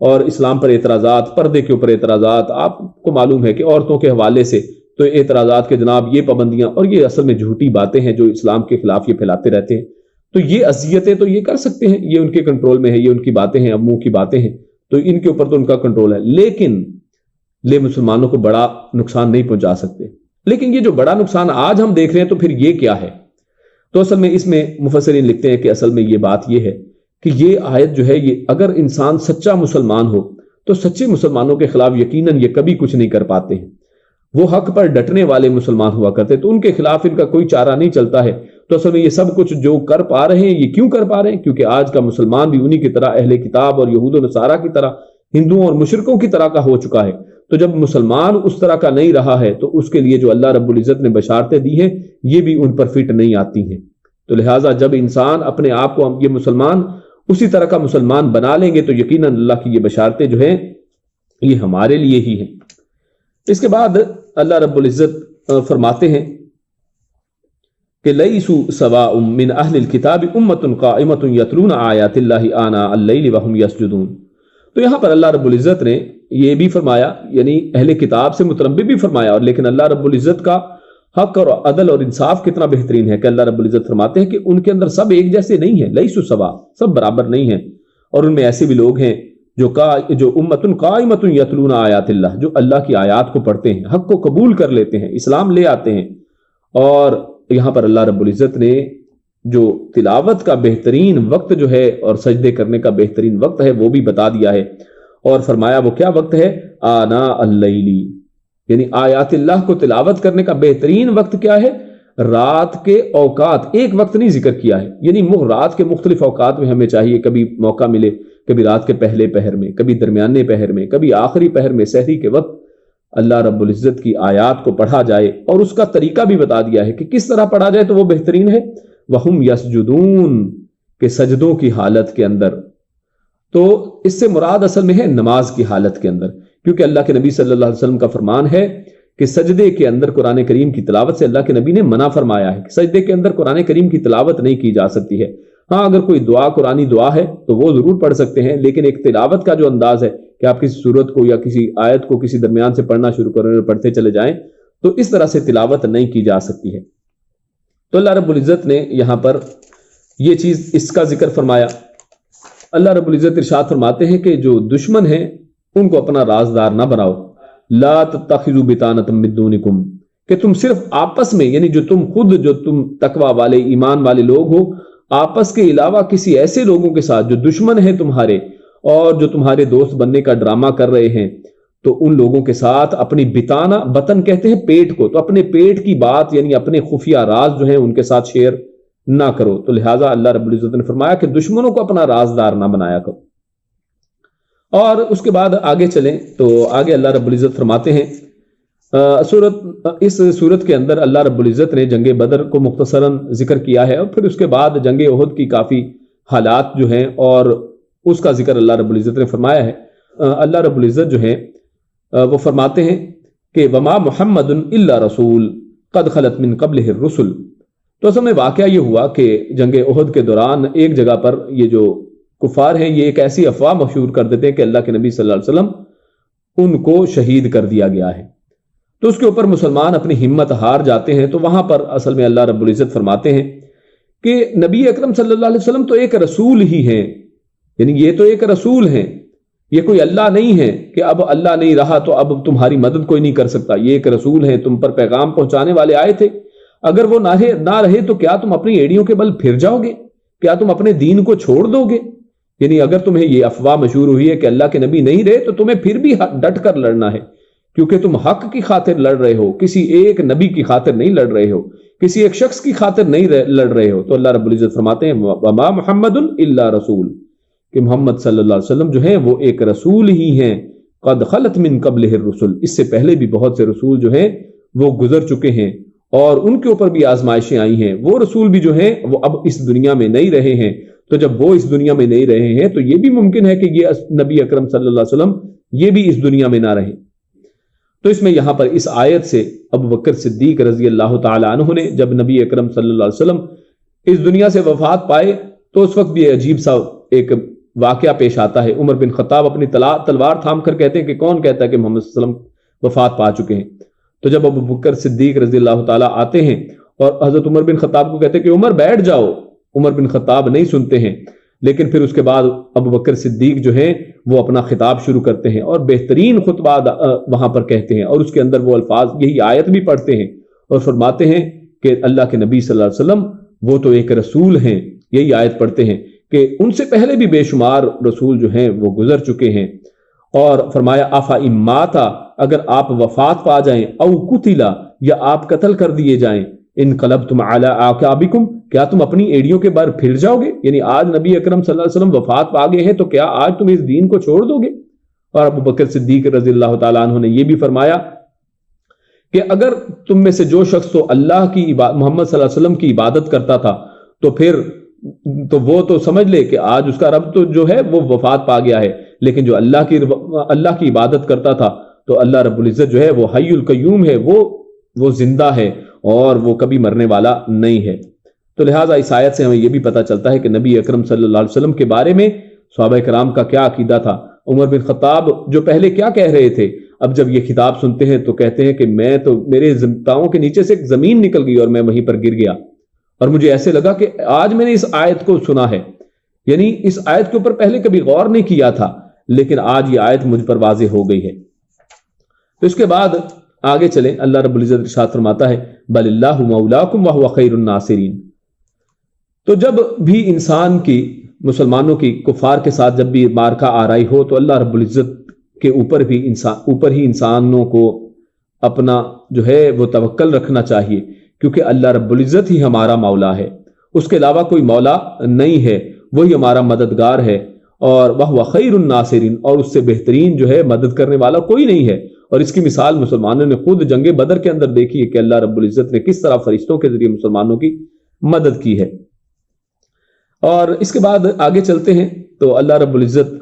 اور اسلام پر اعتراضات، پردے کے اوپر اعتراضات، آپ کو معلوم ہے کہ عورتوں کے حوالے سے تو اعتراضات کے جناب یہ پابندیاں، اور یہ اصل میں جھوٹی باتیں ہیں جو اسلام کے خلاف یہ پھیلاتے رہتے ہیں۔ تو یہ اذیتیں تو یہ کر سکتے ہیں، یہ ان کے کنٹرول میں ہے، یہ ان کی باتیں ہیں، اب منہ کی باتیں ہیں، تو ان کے اوپر تو ان کا کنٹرول ہے، لیکن مسلمانوں کو بڑا نقصان نہیں پہنچا سکتے۔ لیکن یہ جو بڑا نقصان آج ہم دیکھ رہے ہیں تو پھر یہ کیا ہے؟ تو اصل میں اس میں مفسرین لکھتے ہیں کہ اصل میں یہ بات یہ ہے کہ یہ آیت جو ہے یہ اگر انسان سچا مسلمان ہو تو سچے مسلمانوں کے خلاف یقیناً یہ کبھی کچھ نہیں کر پاتے ہیں۔ وہ حق پر ڈٹنے والے مسلمان ہوا کرتے تو ان کے خلاف ان کا کوئی چارہ نہیں چلتا ہے۔ تو اصل میں یہ سب کچھ جو کر پا رہے ہیں یہ کیوں کر پا رہے ہیں؟ کیونکہ آج کا مسلمان بھی انہی کی طرح اہل کتاب اور یہود و نصارہ کی طرح، ہندوؤں اور مشرکوں کی طرح کا ہو چکا ہے۔ تو جب مسلمان اس طرح کا نہیں رہا ہے تو اس کے لیے جو اللہ رب العزت نے بشارتیں دی ہیں یہ بھی ان پر فٹ نہیں آتی ہیں۔ تو لہٰذا جب انسان اپنے آپ کو یہ مسلمان اسی طرح کا مسلمان بنا لیں گے تو یقیناً اللہ کی یہ بشارتیں جو ہیں یہ ہمارے لیے ہی ہیں۔ اس کے بعد اللہ رب العزت فرماتے ہیں کہ لیسوا سواء من اہل الکتاب امۃ قائمۃ یتلون آیات اللہ آناء اللیل وہم یسجدون۔ تو یہاں پر اللہ رب العزت نے یہ بھی فرمایا، یعنی اہل کتاب سے متربی بھی فرمایا، اور لیکن اللہ رب العزت کا حق اور عدل اور انصاف کتنا بہترین ہے کہ اللہ رب العزت فرماتے ہیں کہ ان کے اندر سب ایک جیسے نہیں ہیں، لیسوا سواء، سب برابر نہیں ہیں، اور ان میں ایسے بھی لوگ ہیں جو امۃ قائمۃ یتلون آیات اللہ، جو اللہ کی آیات کو پڑھتے ہیں، حق کو قبول کر لیتے ہیں، اسلام لے آتے ہیں۔ اور یہاں پر اللہ رب العزت نے جو تلاوت کا بہترین وقت جو ہے اور سجدے کرنے کا بہترین وقت ہے وہ بھی بتا دیا ہے، اور فرمایا وہ کیا وقت ہے؟ آناء اللیل، یعنی آیات اللہ کو تلاوت کرنے کا بہترین وقت کیا ہے؟ رات کے اوقات، ایک وقت نہیں ذکر کیا ہے، یعنی رات کے مختلف اوقات میں ہمیں چاہیے کبھی موقع ملے، کبھی رات کے پہلے پہر میں، کبھی درمیانے پہر میں، کبھی آخری پہر میں، سحری کے وقت اللہ رب العزت کی آیات کو پڑھا جائے، اور اس کا طریقہ بھی بتا دیا ہے کہ کس طرح پڑھا جائے تو وہ بہترین ہے۔ وَهُمْ يَسْجُدُونَ، کہ سجدوں کی حالت کے اندر۔ تو اس سے مراد اصل میں ہے نماز کی حالت کے اندر، کیونکہ اللہ کے نبی صلی اللہ علیہ وسلم کا فرمان ہے کہ سجدے کے اندر قرآن کریم کی تلاوت سے اللہ کے نبی نے منع فرمایا ہے کہ سجدے کے اندر قرآن کریم کی تلاوت نہیں کی جا سکتی ہے۔ ہاں اگر کوئی دعا قرآنی دعا ہے تو وہ ضرور پڑھ سکتے ہیں، لیکن ایک تلاوت کا جو انداز ہے کہ آپ کسی سورت کو یا کسی آیت کو کسی درمیان سے پڑھنا شروع کریں اور پڑھتے چلے جائیں، تو اس طرح سے تلاوت نہیں کی جا سکتی ہے۔ تو اللہ رب العزت نے یہاں پر یہ چیز اس کا ذکر فرمایا۔ اللہ رب العزت ارشاد فرماتے ہیں کہ جو دشمن ہیں ان کو اپنا رازدار نہ بناؤ، لا تتخذوا بطانۃ من دونکم، کہ تم صرف آپس میں، یعنی جو تم تقوی والے ایمان والے لوگ ہو، آپس کے علاوہ کسی ایسے لوگوں کے ساتھ جو دشمن ہیں تمہارے اور جو تمہارے دوست بننے کا ڈرامہ کر رہے ہیں، تو ان لوگوں کے ساتھ اپنی بتانا، بطن کہتے ہیں پیٹ کو، تو اپنے پیٹ کی بات یعنی اپنے خفیہ راز جو ہیں ان کے ساتھ شیئر نہ کرو۔ تو لہٰذا اللہ رب العزت نے فرمایا کہ دشمنوں کو اپنا رازدار نہ بنایا کرو۔ اور اس کے بعد آگے چلیں تو آگے اللہ رب العزت فرماتے ہیں اس صورت کے اندر اللہ رب العزت نے جنگ بدر کو مختصراً ذکر کیا ہے، اور پھر اس کے بعد جنگ احد کی کافی حالات جو ہیں اور اس کا ذکر اللہ رب العزت نے فرمایا ہے۔ اللہ رب العزت جو ہیں وہ فرماتے ہیں کہ وما محمد الا رسول قد خلت من قبلہ الرسل۔ تو اصل میں واقعہ یہ ہوا کہ جنگ احد کے دوران ایک جگہ پر یہ جو کفار ہیں یہ ایک ایسی افواہ مشہور کر دیتے ہیں کہ اللہ کے نبی صلی اللہ علیہ وسلم ان کو شہید کر دیا گیا ہے، تو اس کے اوپر مسلمان اپنی ہمت ہار جاتے ہیں۔ تو وہاں پر اصل میں اللہ رب العزت فرماتے ہیں کہ نبی اکرم صلی اللہ علیہ وسلم تو ایک رسول ہی ہیں، یعنی یہ تو ایک رسول ہیں، یہ کوئی اللہ نہیں ہے کہ اب اللہ نہیں رہا تو اب تمہاری مدد کوئی نہیں کر سکتا۔ یہ ایک رسول ہیں، تم پر پیغام پہنچانے والے آئے تھے، اگر وہ نہ رہے تو کیا تم اپنی ایڑیوں کے بل پھر جاؤ گے؟ کیا تم اپنے دین کو چھوڑ دو گے؟ یعنی اگر تمہیں یہ افواہ مشہور ہوئی ہے کہ اللہ کے نبی نہیں رہے تو تمہیں پھر بھی ڈٹ کر لڑنا ہے، کیونکہ تم حق کی خاطر لڑ رہے ہو، کسی ایک نبی کی خاطر نہیں لڑ رہے ہو، کسی ایک شخص کی خاطر نہیں لڑ رہے ہو۔ تو اللہ رب العزت فرماتے ہیں وما محمد الا رسول، کہ محمد صلی اللہ علیہ وسلم جو ہیں وہ ایک رسول ہی ہیں، قد خلت من قبلہ الرسل، اس سے پہلے بھی بہت سے رسول جو ہیں وہ گزر چکے ہیں اور ان کے اوپر بھی آزمائشیں آئی ہیں۔ وہ رسول بھی جو ہیں وہ اب اس دنیا میں نہیں رہے ہیں، تو جب وہ اس دنیا میں نہیں رہے ہیں تو یہ بھی ممکن ہے کہ یہ نبی اکرم صلی اللہ علیہ وسلم یہ بھی اس دنیا میں نہ رہے۔ تو اس میں یہاں پر اس آیت سے ابو بکر صدیق رضی اللہ تعالی عنہ نے جب نبی اکرم صلی اللہ علیہ وسلم اس دنیا سے وفات پائے تو اس وقت بھی عجیب سا ایک واقعہ پیش آتا ہے۔ عمر بن خطاب اپنی تلوار تھام کر کہتے ہیں کہ کون کہتا ہے کہ محمد صلی اللہ علیہ وسلم وفات پا چکے ہیں؟ تو جب ابو بکر صدیق رضی اللہ تعالیٰ آتے ہیں اور حضرت عمر بن خطاب کو کہتے ہیں کہ عمر بیٹھ جاؤ، عمر بن خطاب نہیں سنتے ہیں، لیکن پھر اس کے بعد ابو بکر صدیق جو ہیں وہ اپنا خطاب شروع کرتے ہیں اور بہترین خطبہ وہاں پر کہتے ہیں، اور اس کے اندر وہ الفاظ یہی آیت بھی پڑھتے ہیں اور فرماتے ہیں کہ اللہ کے نبی صلی اللہ علیہ وسلم وہ تو ایک رسول ہیں، یہی آیت پڑھتے ہیں کہ ان سے پہلے بھی بے شمار رسول جو ہیں وہ گزر چکے ہیں، اور فرمایا افا اماتا، اگر آپ وفات پا جائیں، او قتلا، یا آپ قتل کر دیے جائیں، انقلبتم علی اعقابکم، کیا تم اپنی ایڑیوں کے بر پھر جاؤ گے؟ یعنی آج نبی اکرم صلی اللہ علیہ وسلم وفات پا گئے ہیں تو کیا آج تم اس دین کو چھوڑ دو گے؟ اور ابو بکر صدیق رضی اللہ تعالیٰ عنہ نے یہ بھی فرمایا کہ اگر تم میں سے جو شخص تو اللہ کی محمد صلی اللہ علیہ وسلم کی عبادت کرتا تھا تو پھر تو وہ تو سمجھ لے کہ آج اس کا رب تو جو ہے وہ وفات پا گیا ہے، لیکن جو اللہ کی عبادت کرتا تھا تو اللہ رب العزت جو ہے وہ حی القیوم ہے، وہ زندہ ہے اور وہ کبھی مرنے والا نہیں ہے۔ تو لہٰذا اس آیت سے ہمیں یہ بھی پتہ چلتا ہے کہ نبی اکرم صلی اللہ علیہ وسلم کے بارے میں صحابہ کرام کا کیا عقیدہ تھا۔ عمر بن خطاب جو پہلے کیا کہہ رہے تھے، اب جب یہ خطاب سنتے ہیں تو کہتے ہیں کہ میں تو میرے پاؤں کے نیچے سے ایک زمین نکل گئی اور میں وہیں پر گر گیا، اور مجھے ایسے لگا کہ آج میں نے اس آیت کو سنا ہے، یعنی اس آیت کے اوپر پہلے کبھی غور نہیں کیا تھا، لیکن آج یہ آیت مجھ پر واضح ہو گئی ہے۔ تو اس کے بعد آگے چلیں، اللہ رب العزت ارشاد فرماتا ہے بل اللہ مولاکم وہو خیر الناصرین۔ تو جب بھی انسان کی مسلمانوں کی کفار کے ساتھ جب بھی مارکہ آرائی ہو تو اللہ رب العزت کے اوپر ہی انسانوں کو اپنا جو ہے وہ توکل رکھنا چاہیے، کیونکہ اللہ رب العزت ہی ہمارا مولا ہے، اس کے علاوہ کوئی مولا نہیں ہے، وہی ہمارا مددگار ہے، اور وہ خیر الناصرین، اور اس سے بہترین جو ہے مدد کرنے والا کوئی نہیں ہے۔ اور اس کی مثال مسلمانوں نے خود جنگ بدر کے اندر دیکھی ہے کہ اللہ رب العزت نے کس طرح فرشتوں کے ذریعے مسلمانوں کی مدد کی ہے۔ اور اس کے بعد آگے چلتے ہیں تو اللہ رب العزت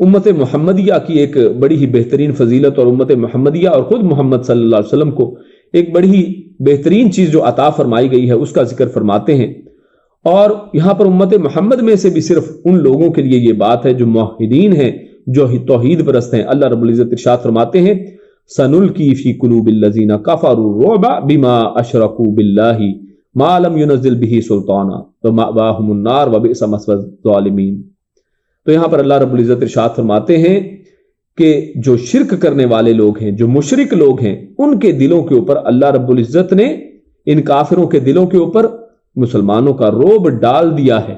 امت محمدیہ کی ایک بڑی ہی بہترین فضیلت، اور امت محمدیہ اور خود محمد صلی اللہ علیہ وسلم کو ایک بڑی ہی بہترین چیز جو عطا فرمائی گئی ہے اس کا ذکر فرماتے ہیں۔ اور یہاں پر امت محمد میں سے بھی صرف ان لوگوں کے لیے یہ بات ہے جو موحدین ہیں، جو توحید پرست ہیں۔ اللہ رب العزت ارشاد فرماتے ہیں سنلقی فی قلوب الذین کفروا الرعب بما اشرکوا باللہ ما لم ينزل به سلطانا ومأواہم النار وبئس مثوى الظالمین۔ تو یہاں پر اللہ رب العزت ارشاد فرماتے ہیں کہ جو شرک کرنے والے لوگ ہیں، جو مشرک لوگ ہیں، ان کے دلوں کے اوپر اللہ رب العزت نے، ان کافروں کے دلوں کے اوپر مسلمانوں کا رعب ڈال دیا ہے۔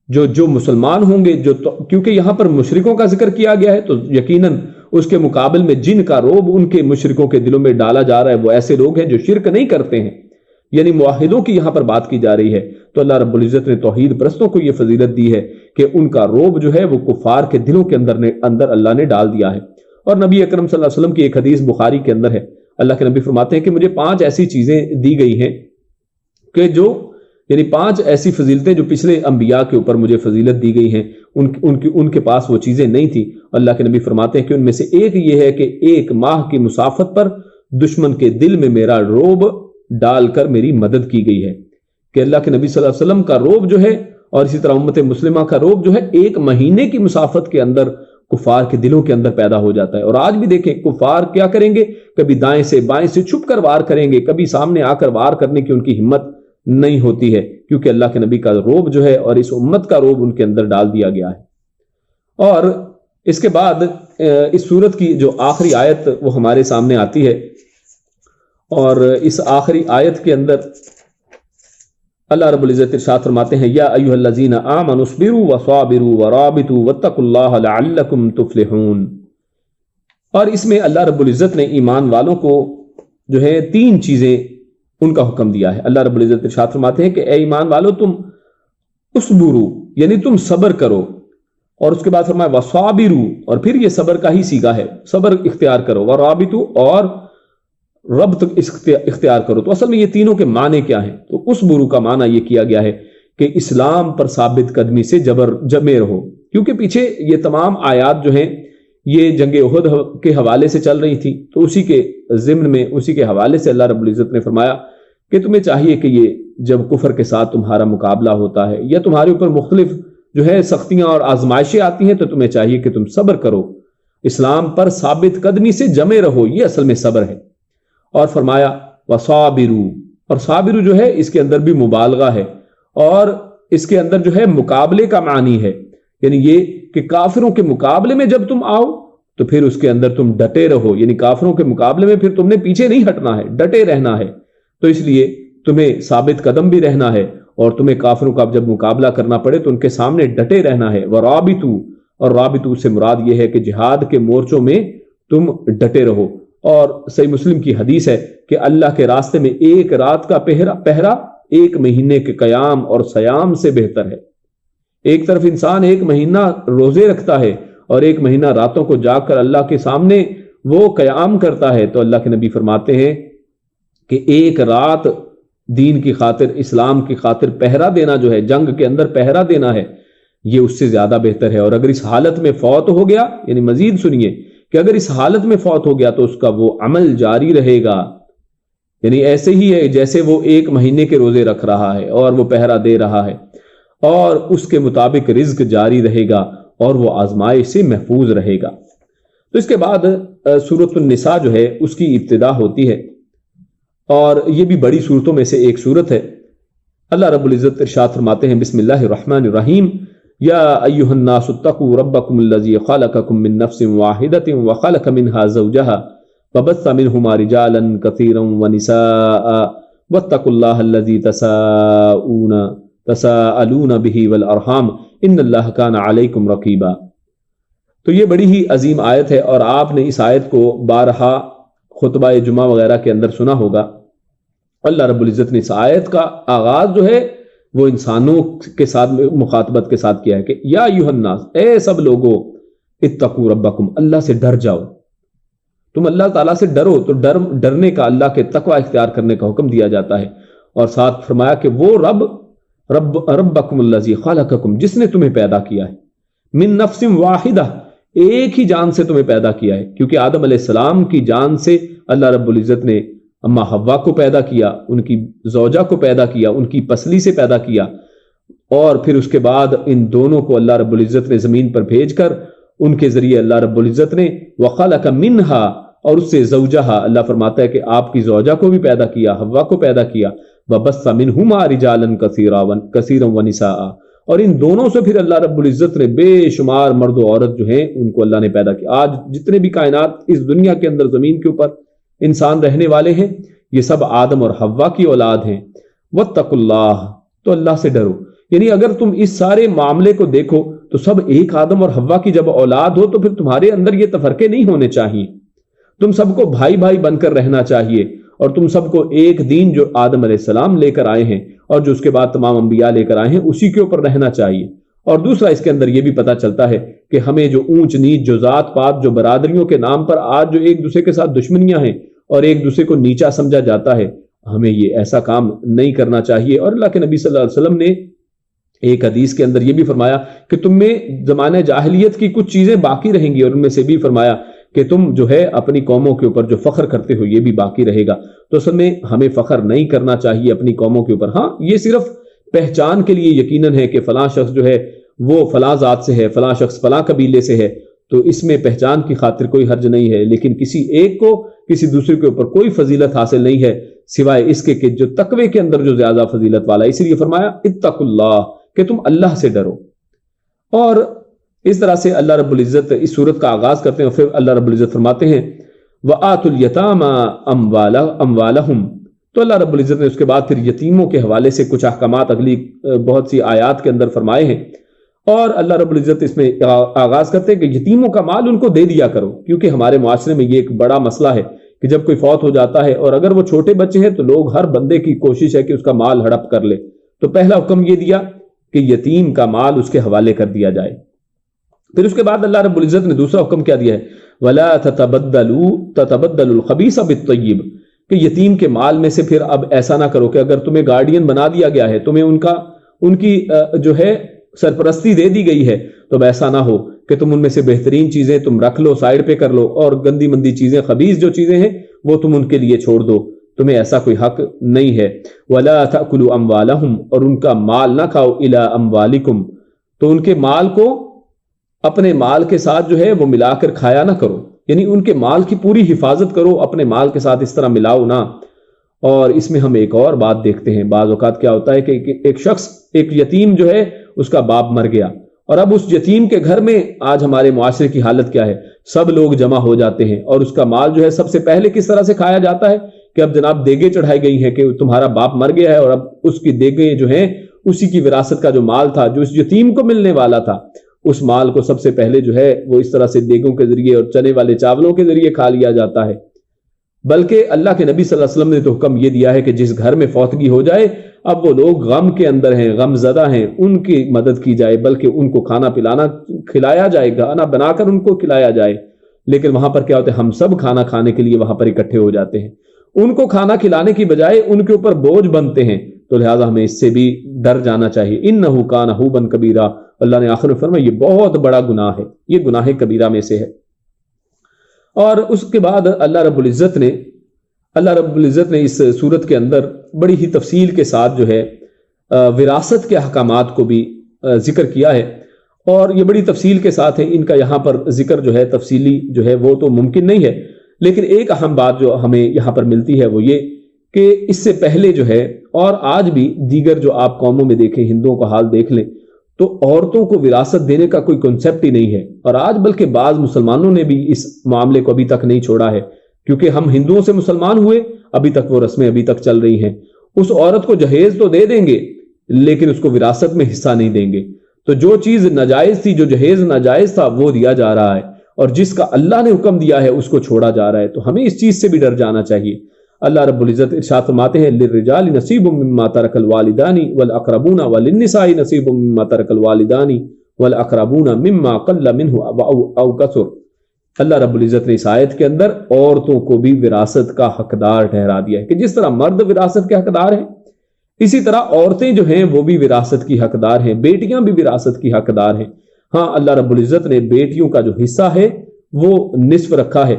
جو مسلمان ہوں گے، کیونکہ یہاں پر مشرکوں کا ذکر کیا گیا ہے تو یقیناً اس کے مقابل میں جن کا رعب ان کے مشرکوں کے دلوں میں ڈالا جا رہا ہے وہ ایسے لوگ ہیں جو شرک نہیں کرتے ہیں، یعنی موحدوں کی یہاں پر بات کی جا رہی ہے۔ تو اللہ رب العزت نے توحید پرستوں کو یہ فضیلت دی ہے کہ ان کا رعب جو ہے وہ کفار کے دلوں کے اندر اللہ نے ڈال دیا ہے۔ اور نبی اکرم صلی اللہ علیہ وسلم کی ایک حدیث بخاری کے اندر ہے، اللہ کے نبی فرماتے ہیں کہ مجھے 5 ایسی چیزیں دی گئی ہیں کہ جو یعنی 5 ایسی فضیلتیں جو پچھلے انبیاء کے اوپر مجھے فضیلت دی گئی ہیں، ان کے پاس وہ چیزیں نہیں تھیں۔ اللہ کے نبی فرماتے ہیں کہ ان میں سے ایک یہ ہے کہ 1 ماہ کی مسافت پر دشمن کے دل میں میرا رعب ڈال کر میری مدد کی گئی ہے، کہ اللہ کے نبی صلی اللہ علیہ وسلم کا رعب جو ہے اور اسی طرح امت مسلمہ کا رعب جو ہے 1 مہینے کی مسافت کے اندر کفار کے دلوں کے اندر پیدا ہو جاتا ہے۔ اور آج بھی دیکھیں کفار کیا کریں گے، کبھی دائیں سے بائیں سے چھپ کر وار کریں گے، کبھی سامنے آ کر وار کرنے کی ان کی ہمت نہیں ہوتی ہے، کیونکہ اللہ کے نبی کا رعب جو ہے اور اس امت کا رعب ان کے اندر ڈال دیا گیا ہے۔ اور اس کے بعد اس سورت کی جو آخری آیت وہ ہمارے سامنے آتی ہے، اور اس آخری آیت کے اندر اللہ رب العزت ارشاد فرماتے ہیں یا ایھا الذین آمنوا اصبروا وصابروا ورابطوا واتقوا اللہ لعلکم تفلحون۔ اور اس میں اللہ رب العزت نے ایمان والوں کو جو ہے 3 چیزیں ان کا حکم دیا ہے۔ اللہ رب العزت ارشاد فرماتے ہیں کہ اے ایمان والو تم اصبروا یعنی تم صبر کرو، اور اس کے بعد فرمایا وصابروا، اور پھر یہ صبر کا ہی صیغہ ہے، صبر اختیار کرو، ورابطوا اور ربط اختیار کرو۔ تو اصل میں یہ تینوں کے معنی کیا ہیں؟ تو اصبروا کا معنی یہ کیا گیا ہے کہ اسلام پر ثابت قدمی سے جمے رہو، کیونکہ پیچھے یہ تمام آیات جو ہیں یہ جنگ احد کے حوالے سے چل رہی تھی، تو اسی کے ضمن میں اسی کے حوالے سے اللہ رب العزت نے فرمایا کہ تمہیں چاہیے کہ یہ جب کفر کے ساتھ تمہارا مقابلہ ہوتا ہے یا تمہارے اوپر مختلف جو ہے سختیاں اور آزمائشیں آتی ہیں، تو تمہیں چاہیے کہ تم صبر کرو، اسلام پر ثابت قدمی سے جمے رہو، یہ اصل میں صبر ہے۔ اور فرمایا وصابروا، اور صابروا جو ہے اس کے اندر بھی مبالغہ ہے، اور اس کے اندر جو ہے مقابلے کا معنی ہے، یعنی یہ کہ کافروں کے مقابلے میں جب تم آؤ تو پھر اس کے اندر تم ڈٹے رہو، یعنی کافروں کے مقابلے میں پھر تم نے پیچھے نہیں ہٹنا ہے، ڈٹے رہنا ہے۔ تو اس لیے تمہیں ثابت قدم بھی رہنا ہے، اور تمہیں کافروں کا جب مقابلہ کرنا پڑے تو ان کے سامنے ڈٹے رہنا ہے۔ ورابطوا، اور رابطوا سے مراد یہ ہے کہ جہاد کے مورچوں میں تم ڈٹے رہو۔ اور صحیح مسلم کی حدیث ہے کہ اللہ کے راستے میں 1 رات کا پہرا 1 مہینے کے قیام اور صیام سے بہتر ہے۔ ایک طرف انسان 1 مہینہ روزے رکھتا ہے اور 1 مہینہ راتوں کو جاگ کر اللہ کے سامنے وہ قیام کرتا ہے، تو اللہ کے نبی فرماتے ہیں کہ 1 رات دین کی خاطر، اسلام کی خاطر پہرا دینا جو ہے، جنگ کے اندر پہرا دینا ہے، یہ اس سے زیادہ بہتر ہے۔ اور اگر اس حالت میں فوت ہو گیا، یعنی مزید سنیے کہ اگر اس حالت میں فوت ہو گیا تو اس کا وہ عمل جاری رہے گا، یعنی ایسے ہی ہے جیسے وہ 1 مہینے کے روزے رکھ رہا ہے اور وہ پہرا دے رہا ہے، اور اس کے مطابق رزق جاری رہے گا اور وہ آزمائش سے محفوظ رہے گا۔ تو اس کے بعد سورۃ النساء جو ہے اس کی ابتدا ہوتی ہے، اور یہ بھی بڑی صورتوں میں سے ایک صورت ہے۔ اللہ رب العزت ارشاد فرماتے ہیں بسم اللہ الرحمن الرحیم یا ایھا الناس اتقوا ربکم الذی خلقکم من نفس واحدۃ وخلق منها زوجها وبث منهما رجالا كثيرا ونساء واتقوا الله الذي تساءلون به والارحام ان اللہ كان علیکم رقیبا۔ تو یہ بڑی ہی عظیم آیت ہے، اور آپ نے اس آیت کو بارہا خطبہ جمعہ وغیرہ کے اندر سنا ہوگا۔ اللہ رب العزت نے اس آیت کا آغاز جو ہے وہ انسانوں کے ساتھ مخاطبت کے ساتھ کیا ہے کہ یا ایھا الناس، اے سب لوگوں، اتقوا ربکم، اللہ سے ڈر جاؤ، تم اللہ تعالیٰ سے ڈرو۔ تو ڈرنے کا، اللہ کے تقوی اختیار کرنے کا حکم دیا جاتا ہے، اور ساتھ فرمایا کہ وہ ربکم الذی خلقکم، جس نے تمہیں پیدا کیا ہے، من نفس واحدہ، ایک ہی جان سے تمہیں پیدا کیا ہے، کیونکہ آدم علیہ السلام کی جان سے اللہ رب العزت نے اما حوا کو پیدا کیا، ان کی زوجہ کو پیدا کیا، ان کی پسلی سے پیدا کیا، اور پھر اس کے بعد ان دونوں کو اللہ رب العزت نے زمین پر بھیج کر ان کے ذریعے اللہ رب العزت نے وخلق منہا، اور اس سے زوجہا، اللہ فرماتا ہے کہ آپ کی زوجہ کو بھی پیدا کیا، حوا کو پیدا کیا، وبث منہما رجالا کثیرا ونساء، اور ان دونوں سے پھر اللہ رب العزت نے بے شمار مرد و عورت جو ہیں ان کو اللہ نے پیدا کیا۔ آج جتنے بھی کائنات اس دنیا کے اندر زمین کے اوپر انسان رہنے والے ہیں، یہ سب آدم اور حوا کی اولاد ہیں۔ واتقوا اللہ، تو اللہ سے ڈرو، یعنی اگر تم اس سارے معاملے کو دیکھو تو سب ایک آدم اور حوا کی جب اولاد ہو تو پھر تمہارے اندر یہ تفرقے نہیں ہونے چاہیے، تم سب کو بھائی بھائی بن کر رہنا چاہیے، اور تم سب کو ایک دین جو آدم علیہ السلام لے کر آئے ہیں اور جو اس کے بعد تمام انبیاء لے کر آئے ہیں اسی کے اوپر رہنا چاہیے۔ اور دوسرا اس کے اندر یہ بھی پتہ چلتا ہے کہ ہمیں جو اونچ نیچ، جو ذات پات، جو برادریوں کے نام پر آج جو ایک دوسرے کے ساتھ دشمنیاں ہیں اور ایک دوسرے کو نیچا سمجھا جاتا ہے، ہمیں یہ ایسا کام نہیں کرنا چاہیے۔ اور اللہ کے نبی صلی اللہ علیہ وسلم نے ایک حدیث کے اندر یہ بھی فرمایا کہ تم میں زمانہ جاہلیت کی کچھ چیزیں باقی رہیں گی، اور ان میں سے بھی فرمایا کہ تم جو ہے اپنی قوموں کے اوپر جو فخر کرتے ہو یہ بھی باقی رہے گا۔ تو اصل میں ہمیں فخر نہیں کرنا چاہیے اپنی قوموں کے اوپر۔ ہاں، یہ صرف پہچان کے لیے یقیناً ہے کہ فلاں شخص جو ہے وہ فلاں ذات سے ہے، فلاں شخص فلاں قبیلے سے ہے، تو اس میں پہچان کی خاطر کوئی حرج نہیں ہے، لیکن کسی ایک کو کسی دوسرے کے اوپر کوئی فضیلت حاصل نہیں ہے سوائے اس کے کہ جو تقوی کے اندر جو زیادہ فضیلت والا ہے۔ اس لیے فرمایا اتقوا اللہ، کہ تم اللہ سے ڈرو۔ اور اس طرح سے اللہ رب العزت اس صورت کا آغاز کرتے ہیں، اور پھر اللہ رب العزت فرماتے ہیں وَآتُوا الْيَتَامَىٰ أَمْوَالَهُمْ۔ تو اللہ رب العزت نے اس کے بعد پھر یتیموں کے حوالے سے کچھ احکامات اگلی بہت سی آیات کے اندر فرمائے ہیں، اور اللہ رب العزت اس میں آغاز کرتے ہیں کہ یتیموں کا مال ان کو دے دیا کرو، کیونکہ ہمارے معاشرے میں یہ ایک بڑا مسئلہ ہے کہ جب کوئی فوت ہو جاتا ہے اور اگر وہ چھوٹے بچے ہیں تو لوگ ہر بندے کی کوشش ہے کہ اس کا مال ہڑپ کر لے۔ تو پہلا حکم یہ دیا کہ یتیم کا مال اس کے حوالے کر دیا جائے۔ پھر اس کے بعد اللہ رب العزت نے دوسرا حکم کیا دیا ہے وَلَا تَتَبَدَّلُوا الْخَبِيثَ بِالطَّيِّبِ، کہ یتیم کے مال میں سے پھر اب ایسا نہ کرو کہ اگر تمہیں گارڈین بنا دیا گیا ہے، تمہیں ان کی جو ہے سرپرستی دے دی گئی ہے، تو اب ایسا نہ ہو کہ تم ان میں سے بہترین چیزیں تم رکھ لو، سائڈ پہ کر لو، اور گندی مندی چیزیں، خبیث جو چیزیں ہیں وہ تم ان کے لیے چھوڑ دو۔ تمہیں ایسا کوئی حق نہیں ہے۔ وَلَا تَأْكُلُوا أَمْوَالَهُمْ، اور ان کا مال نہ کھاؤ إِلَىٰ أَمْوَالِكُمْ، تو ان کے مال کو اپنے مال کے ساتھ جو ہے وہ ملا کر کھایا نہ کرو، یعنی ان کے مال کی پوری حفاظت کرو، اپنے مال کے ساتھ اس طرح ملاؤ نہ۔ اور اس میں ہم ایک اور بات دیکھتے ہیں، بعض اوقات کیا ہوتا ہے کہ ایک شخص، ایک یتیم جو ہے اس کا باپ مر گیا، اور اب اس یتیم کے گھر میں آج ہمارے معاشرے کی حالت کیا ہے، سب لوگ جمع ہو جاتے ہیں، اور اس کا مال جو ہے سب سے پہلے کس طرح سے کھایا جاتا ہے کہ اب جناب دیگیں چڑھائی گئی ہیں کہ تمہارا باپ مر گیا ہے، اور اب اس کی دیگیں جو ہیں اسی کی وراثت کا جو مال تھا جو اس یتیم کو ملنے والا تھا، اس مال کو سب سے پہلے جو ہے وہ اس طرح سے دیگوں کے ذریعے اور چنے والے چاولوں کے ذریعے کھا لیا جاتا ہے۔ بلکہ اللہ کے نبی صلی اللہ علیہ وسلم نے تو حکم یہ دیا ہے کہ جس گھر میں فوتگی ہو جائے، اب وہ لوگ غم کے اندر ہیں، غم زدہ ہیں، ان کی مدد کی جائے، بلکہ ان کو کھانا پلانا کھلایا جائے، گانا بنا کر ان کو کھلایا جائے۔ لیکن وہاں پر کیا ہوتا ہے، ہم سب کھانا کھانے کے لیے وہاں پر اکٹھے ہو جاتے ہیں، ان کو کھانا کھلانے کی بجائے ان کے اوپر بوجھ بنتے ہیں۔ تو لہٰذا ہمیں اس سے بھی ڈر جانا چاہیے۔ انہ کان حوبا کبیرہ، اللہ نے آخر میں فرمایا یہ بہت بڑا گناہ ہے، یہ گناہ کبیرہ میں سے ہے۔ اور اس کے بعد اللہ رب العزت نے اس صورت کے اندر بڑی ہی تفصیل کے ساتھ جو ہے وراثت کے احکامات کو بھی ذکر کیا ہے، اور یہ بڑی تفصیل کے ساتھ ہے، ان کا یہاں پر ذکر جو ہے تفصیلی جو ہے وہ تو ممکن نہیں ہے، لیکن ایک اہم بات جو ہمیں یہاں پر ملتی ہے وہ یہ کہ اس سے پہلے جو ہے، اور آج بھی دیگر جو آپ قوموں میں دیکھیں، ہندوؤں کا حال دیکھ لیں، تو عورتوں کو وراثت دینے کا کوئی کنسیپٹ ہی نہیں ہے، اور آج بلکہ بعض مسلمانوں نے بھی اس معاملے کو ابھی تک نہیں چھوڑا ہے، کیونکہ ہم ہندوؤں سے مسلمان ہوئے، ابھی تک وہ رسمیں ابھی تک چل رہی ہیں۔ اس عورت کو جہیز تو دے دیں گے لیکن اس کو وراثت میں حصہ نہیں دیں گے، تو جو چیز ناجائز تھی، جو جہیز ناجائز تھا وہ دیا جا رہا ہے، اور جس کا اللہ نے حکم دیا ہے اس کو چھوڑا جا رہا ہے۔ تو ہمیں اس چیز سے بھی ڈر جانا چاہیے۔ اللہ رب العزت ارشاد فرماتے ہیں للرجال نصیب مما ترک الوالدان والاقربون وللنساء نصیب مما ترک الوالدان والاقربون مما قل منه او کثر۔ اللہ رب العزت نے اس آیت کے اندر عورتوں کو بھی وراثت کا حقدار ٹھہرا دیا ہے کہ جس طرح مرد وراثت کے حقدار ہیں، اسی طرح عورتیں جو ہیں وہ بھی وراثت کی حقدار ہیں، بیٹیاں بھی وراثت کی حقدار ہیں۔ ہاں، اللہ رب العزت نے بیٹیوں کا جو حصہ ہے وہ نصف رکھا ہے،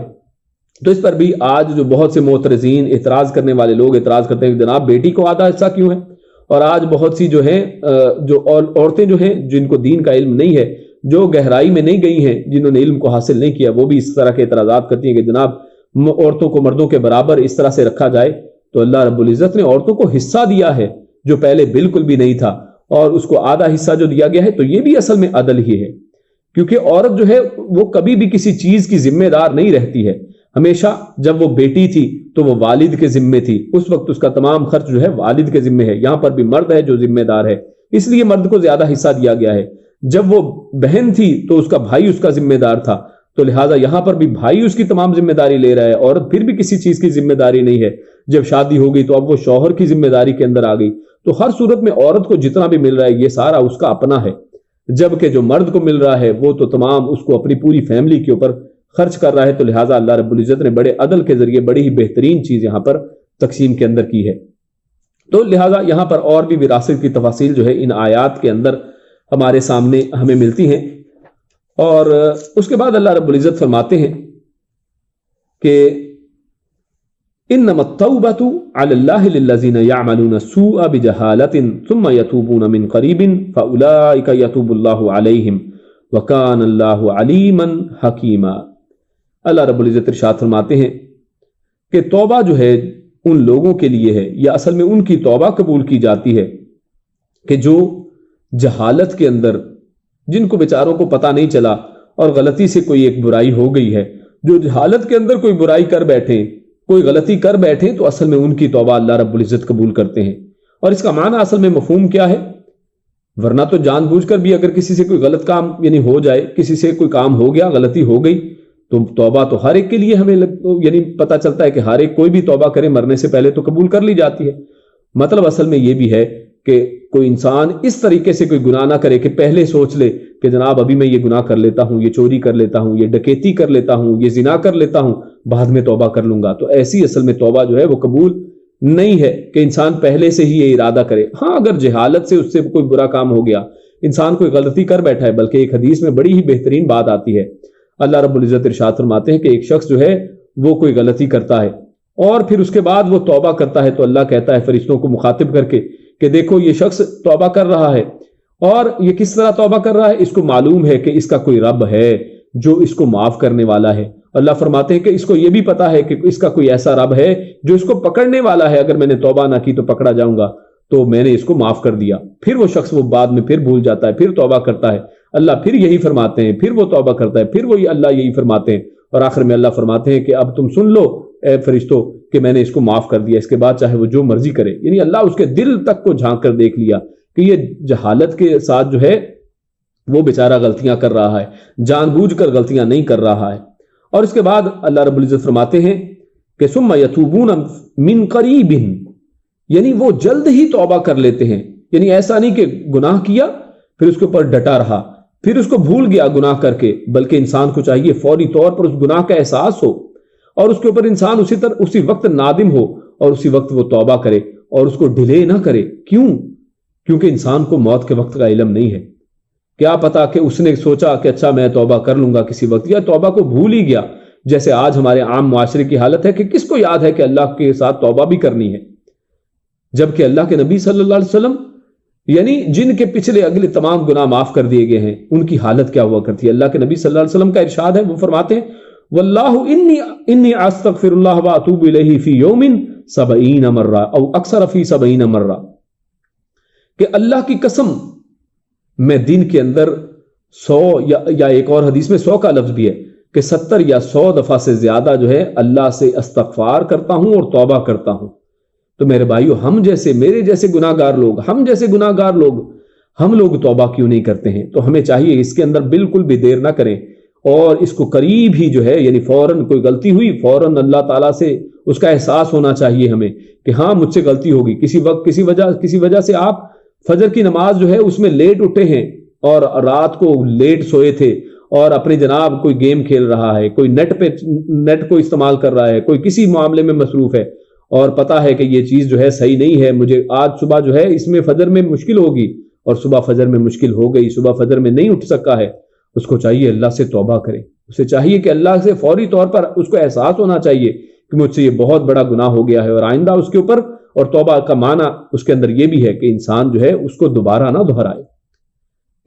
تو اس پر بھی آج جو بہت سے معترضین، اعتراض کرنے والے لوگ اعتراض کرتے ہیں کہ جناب بیٹی کو آدھا حصہ کیوں ہے؟ اور آج بہت سی جو ہیں جو عورتیں جو ہیں جن کو دین کا علم نہیں ہے، جو گہرائی میں نہیں گئی ہیں، جنہوں نے علم کو حاصل نہیں کیا، وہ بھی اس طرح کے اعتراضات کرتی ہیں کہ جناب عورتوں کو مردوں کے برابر اس طرح سے رکھا جائے۔ تو اللہ رب العزت نے عورتوں کو حصہ دیا ہے جو پہلے بالکل بھی نہیں تھا، اور اس کو آدھا حصہ جو دیا گیا ہے تو یہ بھی اصل میں عدل ہی ہے، کیونکہ عورت جو ہے وہ کبھی بھی کسی چیز کی ذمہ دار نہیں رہتی ہے۔ ہمیشہ جب وہ بیٹی تھی تو وہ والد کے ذمے تھی، اس وقت اس کا تمام خرچ جو ہے والد کے ذمے ہے۔ یہاں پر بھی مرد ہے جو ذمہ دار ہے، اس لیے مرد کو زیادہ حصہ دیا گیا ہے۔ جب وہ بہن تھی تو اس کا بھائی اس کا ذمہ دار تھا، تو لہٰذا یہاں پر بھی بھائی اس کی تمام ذمہ داری لے رہا ہے، عورت پھر بھی کسی چیز کی ذمہ داری نہیں ہے۔ جب شادی ہو گئی تو اب وہ شوہر کی ذمہ داری کے اندر آ گئی، تو ہر صورت میں عورت کو جتنا بھی مل رہا ہے یہ سارا اس کا اپنا ہے۔ جبکہ جو مرد کو مل رہا ہے وہ تو تمام اس کو اپنی پوری فیملی کے اوپر خرچ کر رہا ہے. تو لہٰذا اللہ رب العزت نے بڑے عدل کے ذریعے بڑی ہی بہترین چیز یہاں پر تقسیم کے اندر کی ہے. تو لہٰذا یہاں پر اور بھی وراثت کی تفاصیل جو ہے ان آیات کے اندر ہمارے سامنے ہمیں ملتی ہیں. اور اس کے بعد اللہ رب العزت فرماتے ہیں کہ انما التوبۃ علی اللہ للذین یعملون السوء بجہالۃ ثم یتوبون من قریب فاولئک یتوب اللہ علیہم وکان اللہ علیما حکیما. اللہ رب العزت ارشاد فرماتے ہیں کہ توبہ جو ہے ان لوگوں کے لیے ہے، یا اصل میں ان کی توبہ قبول کی جاتی ہے کہ جو جہالت کے اندر، جن کو بیچاروں کو پتہ نہیں چلا اور غلطی سے کوئی ایک برائی ہو گئی ہے، جو جہالت کے اندر کوئی برائی کر بیٹھے، کوئی غلطی کر بیٹھے، تو اصل میں ان کی توبہ اللہ رب العزت قبول کرتے ہیں. اور اس کا معنی اصل میں مفہوم کیا ہے؟ ورنہ تو جان بوجھ کر بھی اگر کسی سے کوئی غلط کام یعنی ہو جائے، کسی سے کوئی کام ہو گیا، غلطی ہو گئی، تو توبہ تو ہر ایک کے لیے ہمیں یعنی پتہ چلتا ہے کہ ہر ایک کوئی بھی توبہ کرے مرنے سے پہلے تو قبول کر لی جاتی ہے. مطلب اصل میں یہ بھی ہے کہ کوئی انسان اس طریقے سے کوئی گناہ نہ کرے کہ پہلے سوچ لے کہ جناب ابھی میں یہ گناہ کر لیتا ہوں، یہ چوری کر لیتا ہوں، یہ ڈکیتی کر لیتا ہوں، یہ زنا کر لیتا ہوں، بعد میں توبہ کر لوں گا. تو ایسی اصل میں توبہ جو ہے وہ قبول نہیں ہے کہ انسان پہلے سے ہی یہ ارادہ کرے. ہاں اگر جہالت سے اس سے کوئی برا کام ہو گیا، انسان کوئی غلطی کر بیٹھا ہے، بلکہ ایک حدیث میں بڑی ہی بہترین بات آتی ہے. اللہ رب العزت ارشاد فرماتے ہیں کہ ایک شخص جو ہے وہ کوئی غلطی کرتا ہے اور پھر اس کے بعد وہ توبہ کرتا ہے، تو اللہ کہتا ہے فرشتوں کو مخاطب کر کے کہ دیکھو یہ شخص توبہ کر رہا ہے، اور یہ کس طرح توبہ کر رہا ہے؟ اس کو معلوم ہے کہ اس کا کوئی رب ہے جو اس کو معاف کرنے والا ہے. اللہ فرماتے ہیں کہ اس کو یہ بھی پتا ہے کہ اس کا کوئی ایسا رب ہے جو اس کو پکڑنے والا ہے، اگر میں نے توبہ نہ کی تو پکڑا جاؤں گا، تو میں نے اس کو معاف کر دیا. پھر وہ شخص وہ بعد میں پھر بھول جاتا ہے، پھر توبہ کرتا ہے، اللہ پھر یہی فرماتے ہیں، پھر وہ توبہ کرتا ہے، پھر وہ اللہ یہی فرماتے ہیں، اور آخر میں اللہ فرماتے ہیں کہ اب تم سن لو اے فرشتوں کہ میں نے اس کو معاف کر دیا، اس کے بعد چاہے وہ جو مرضی کرے. یعنی اللہ اس کے دل تک کو جھانک کر دیکھ لیا کہ یہ جہالت کے ساتھ جو ہے وہ بیچارہ غلطیاں کر رہا ہے، جان بوجھ کر غلطیاں نہیں کر رہا ہے. اور اس کے بعد اللہ رب العزت فرماتے ہیں کہ ثم یتوبون من قریب، یعنی وہ جلد ہی توبہ کر لیتے ہیں. یعنی ایسا نہیں کہ گناہ کیا پھر اس کے اوپر ڈٹا رہا، پھر اس کو بھول گیا گناہ کر کے، بلکہ انسان کو چاہیے فوری طور پر اس گناہ کا احساس ہو اور اس کے اوپر انسان اسی وقت نادم ہو اور اسی وقت وہ توبہ کرے اور اس کو ڈیلے نہ کرے. کیوں؟ کیونکہ انسان کو موت کے وقت کا علم نہیں ہے. کیا پتا کہ اس نے سوچا کہ اچھا میں توبہ کر لوں گا کسی وقت، یا توبہ کو بھول ہی گیا. جیسے آج ہمارے عام معاشرے کی حالت ہے کہ کس کو یاد ہے کہ اللہ کے ساتھ توبہ بھی کرنی ہے، جبکہ اللہ کے نبی صلی اللہ علیہ وسلم یعنی جن کے پچھلے اگلے تمام گناہ معاف کر دیے گئے ہیں، ان کی حالت کیا ہوا کرتی ہے؟ اللہ کے نبی صلی اللہ علیہ وسلم کا ارشاد ہے، وہ فرماتے ہیں واللہ انی استغفر اللہ واتوب الیہ فی یوم 70 مرہ او اکثر فی 70 مرہ، کہ اللہ کی قسم میں دن کے اندر 100 یا ایک اور حدیث میں 100 کا لفظ بھی ہے کہ 70 یا 100 دفعہ سے زیادہ جو ہے اللہ سے استغفار کرتا ہوں اور توبہ کرتا ہوں. تو میرے بھائیو، میرے جیسے گناہ گار لوگ، ہم لوگ توبہ کیوں نہیں کرتے ہیں؟ تو ہمیں چاہیے اس کے اندر بالکل بھی دیر نہ کریں اور اس کو قریب ہی جو ہے یعنی فوراً کوئی غلطی ہوئی فوراً اللہ تعالیٰ سے اس کا احساس ہونا چاہیے ہمیں کہ ہاں مجھ سے غلطی ہوگی. کسی وقت کسی وجہ سے آپ فجر کی نماز جو ہے اس میں لیٹ اٹھے ہیں اور رات کو لیٹ سوئے تھے اور اپنے جناب کوئی گیم کھیل رہا ہے، کوئی نیٹ کو استعمال کر رہا ہے، کوئی کسی معاملے میں مصروف ہے اور پتا ہے کہ یہ چیز جو ہے صحیح نہیں ہے، مجھے آج صبح جو ہے اس میں فجر میں مشکل ہوگی، اور صبح فجر میں مشکل ہو گئی، صبح فجر میں نہیں اٹھ سکا ہے. اس کو چاہیے اللہ سے توبہ کرے، اسے چاہیے کہ اللہ سے فوری طور پر اس کو احساس ہونا چاہیے کہ مجھ سے یہ بہت بڑا گناہ ہو گیا ہے اور آئندہ اس کے اوپر. اور توبہ کا معنی اس کے اندر یہ بھی ہے کہ انسان جو ہے اس کو دوبارہ نہ دہرائے.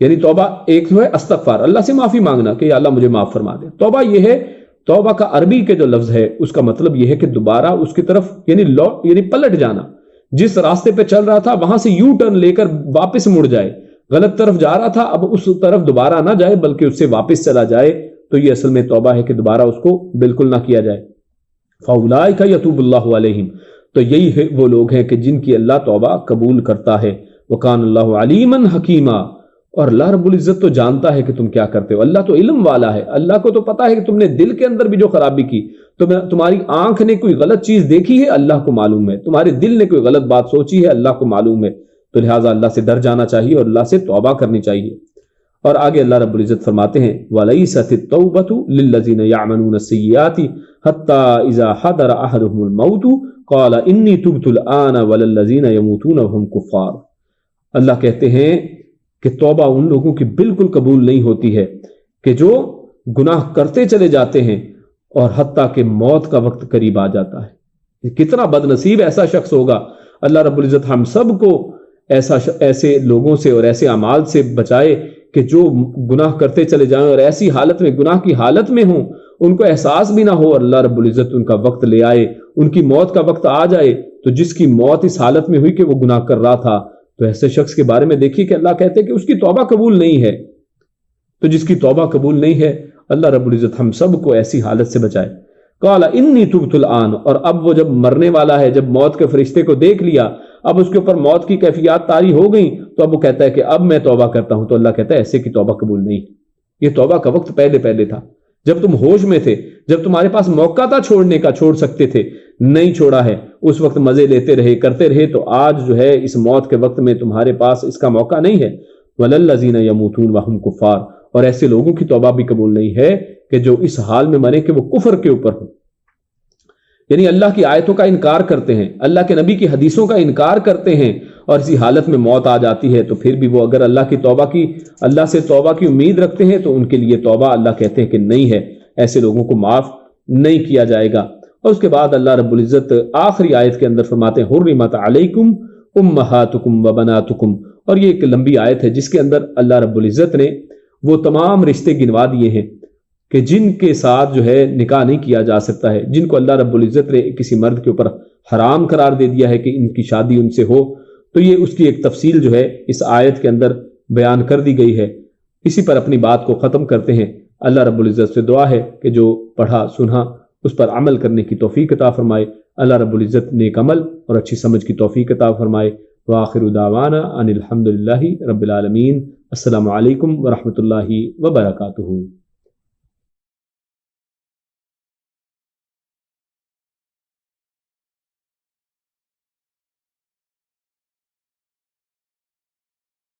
یعنی توبہ ایک جو ہے استغفار، اللہ سے معافی مانگنا کہ یا اللہ مجھے معاف فرما دے. توبہ یہ ہے، توبہ کا عربی کے جو لفظ ہے اس کا مطلب یہ ہے کہ دوبارہ اس کی طرف یعنی پلٹ جانا. جس راستے پہ چل رہا تھا وہاں سے یو ٹرن لے کر واپس مڑ جائے. غلط طرف جا رہا تھا اب اس طرف دوبارہ نہ جائے بلکہ اس سے واپس چلا جائے. تو یہ اصل میں توبہ ہے کہ دوبارہ اس کو بالکل نہ کیا جائے. فاولئک یتوب اللہ علیہم، تو یہی ہے وہ لوگ ہیں کہ جن کی اللہ توبہ قبول کرتا ہے. وکان اللہ علیما حکیما، اور اللہ رب العزت تو جانتا ہے کہ تم کیا کرتے ہو. اللہ تو علم والا ہے، اللہ کو تو پتا ہے کہ تم نے دل کے اندر بھی جو خرابی کی، تمہاری آنکھ نے کوئی غلط چیز دیکھی ہے، اللہ کو معلوم ہے. تمہارے دل نے کوئی غلط بات سوچی ہے، اللہ کو معلوم ہے. تو لہٰذا اللہ سے ڈر جانا چاہیے اور اللہ سے توبہ کرنی چاہیے. اور آگے اللہ رب العزت فرماتے ہیں وَلَيْسَتِ التَّوْبَةُ لِلَّذِينَ يَعْمَلُونَ السَّيِّئَاتِ حَتَّى إِذَا حَضَرَ أَحَدَهُمُ الْمَوْتُ قَالَ إِنِّي تُبْتُ الْآنَ وَلَا الَّذِينَ يَمُوتُونَ وَهُمْ كُفَّارٌ۔ اللہ کہتے ہیں کہ توبہ ان لوگوں کی بالکل قبول نہیں ہوتی ہے کہ جو گناہ کرتے چلے جاتے ہیں اور حتیٰ کہ موت کا وقت قریب آ جاتا ہے۔ کتنا بد نصیب ایسا شخص ہوگا۔ اللہ رب العزت ہم سب کو ایسے لوگوں سے اور ایسے اعمال سے بچائے کہ جو گناہ کرتے چلے جائیں اور ایسی حالت میں، گناہ کی حالت میں ہوں، ان کو احساس بھی نہ ہو، اور اللہ رب العزت ان کا وقت لے آئے، ان کی موت کا وقت آ جائے، تو جس کی موت اس حالت میں ہوئی کہ وہ گناہ کر رہا تھا، تو ایسے شخص کے بارے میں دیکھیے کہ اللہ کہتے ہیں کہ اس کی توبہ قبول نہیں ہے۔ تو جس کی توبہ قبول نہیں ہے، اللہ رب العزت ہم سب کو ایسی حالت سے بچائے۔ قال انی تبت الآن، اور اب وہ جب مرنے والا ہے، جب موت کے فرشتے کو دیکھ لیا، اب اس کے اوپر موت کی کیفیات طاری ہو گئیں، تو اب وہ کہتا ہے کہ اب میں توبہ کرتا ہوں۔ تو اللہ کہتا ہے ایسے کی توبہ قبول نہیں۔ یہ توبہ کا وقت پہلے تھا، جب تم ہوش میں تھے، جب تمہارے پاس موقع تھا چھوڑنے کا، چھوڑ سکتے تھے، نہیں چھوڑا ہے، اس وقت مزے لیتے رہے، کرتے رہے، تو آج جو ہے اس موت کے وقت میں تمہارے پاس اس کا موقع نہیں ہے۔ وَلَلَّذِينَ يَمُوتُونَ وَهُمْ كُفَّارٌ، اور ایسے لوگوں کی توبہ بھی قبول نہیں ہے کہ جو اس حال میں مرے کہ وہ کفر کے اوپر ہوں، یعنی اللہ کی آیتوں کا انکار کرتے ہیں، اللہ کے نبی کی حدیثوں کا انکار کرتے ہیں، اور اسی حالت میں موت آ جاتی ہے، تو پھر بھی وہ اگر اللہ سے توبہ کی امید رکھتے ہیں تو ان کے لیے توبہ اللہ کہتے ہیں کہ نہیں ہے، ایسے لوگوں کو معاف نہیں کیا جائے گا۔ اور اس کے بعد اللہ رب العزت آخری آیت کے اندر فرماتے ہیں حرمت علیکم امہاتکم وبناتکم، اور یہ ایک لمبی آیت ہے جس کے اندر اللہ رب العزت نے وہ تمام رشتے گنوا دیے ہیں کہ جن کے ساتھ جو ہے نکاح نہیں کیا جا سکتا ہے، جن کو اللہ رب العزت نے کسی مرد کے اوپر حرام قرار دے دیا ہے کہ ان کی شادی ان سے ہو، تو یہ اس کی ایک تفصیل جو ہے اس آیت کے اندر بیان کر دی گئی ہے۔ اسی پر اپنی بات کو ختم کرتے ہیں۔ اللہ رب العزت سے دعا ہے کہ جو پڑھا سنا اس پر عمل کرنے کی توفیق عطا فرمائے۔ اللہ رب العزت نیک عمل اور اچھی سمجھ کی توفیق عطا فرمائے۔ وآخر دعوانا ان الحمد للہ رب العالمین۔ السلام علیکم ورحمۃ اللہ وبرکاتہ۔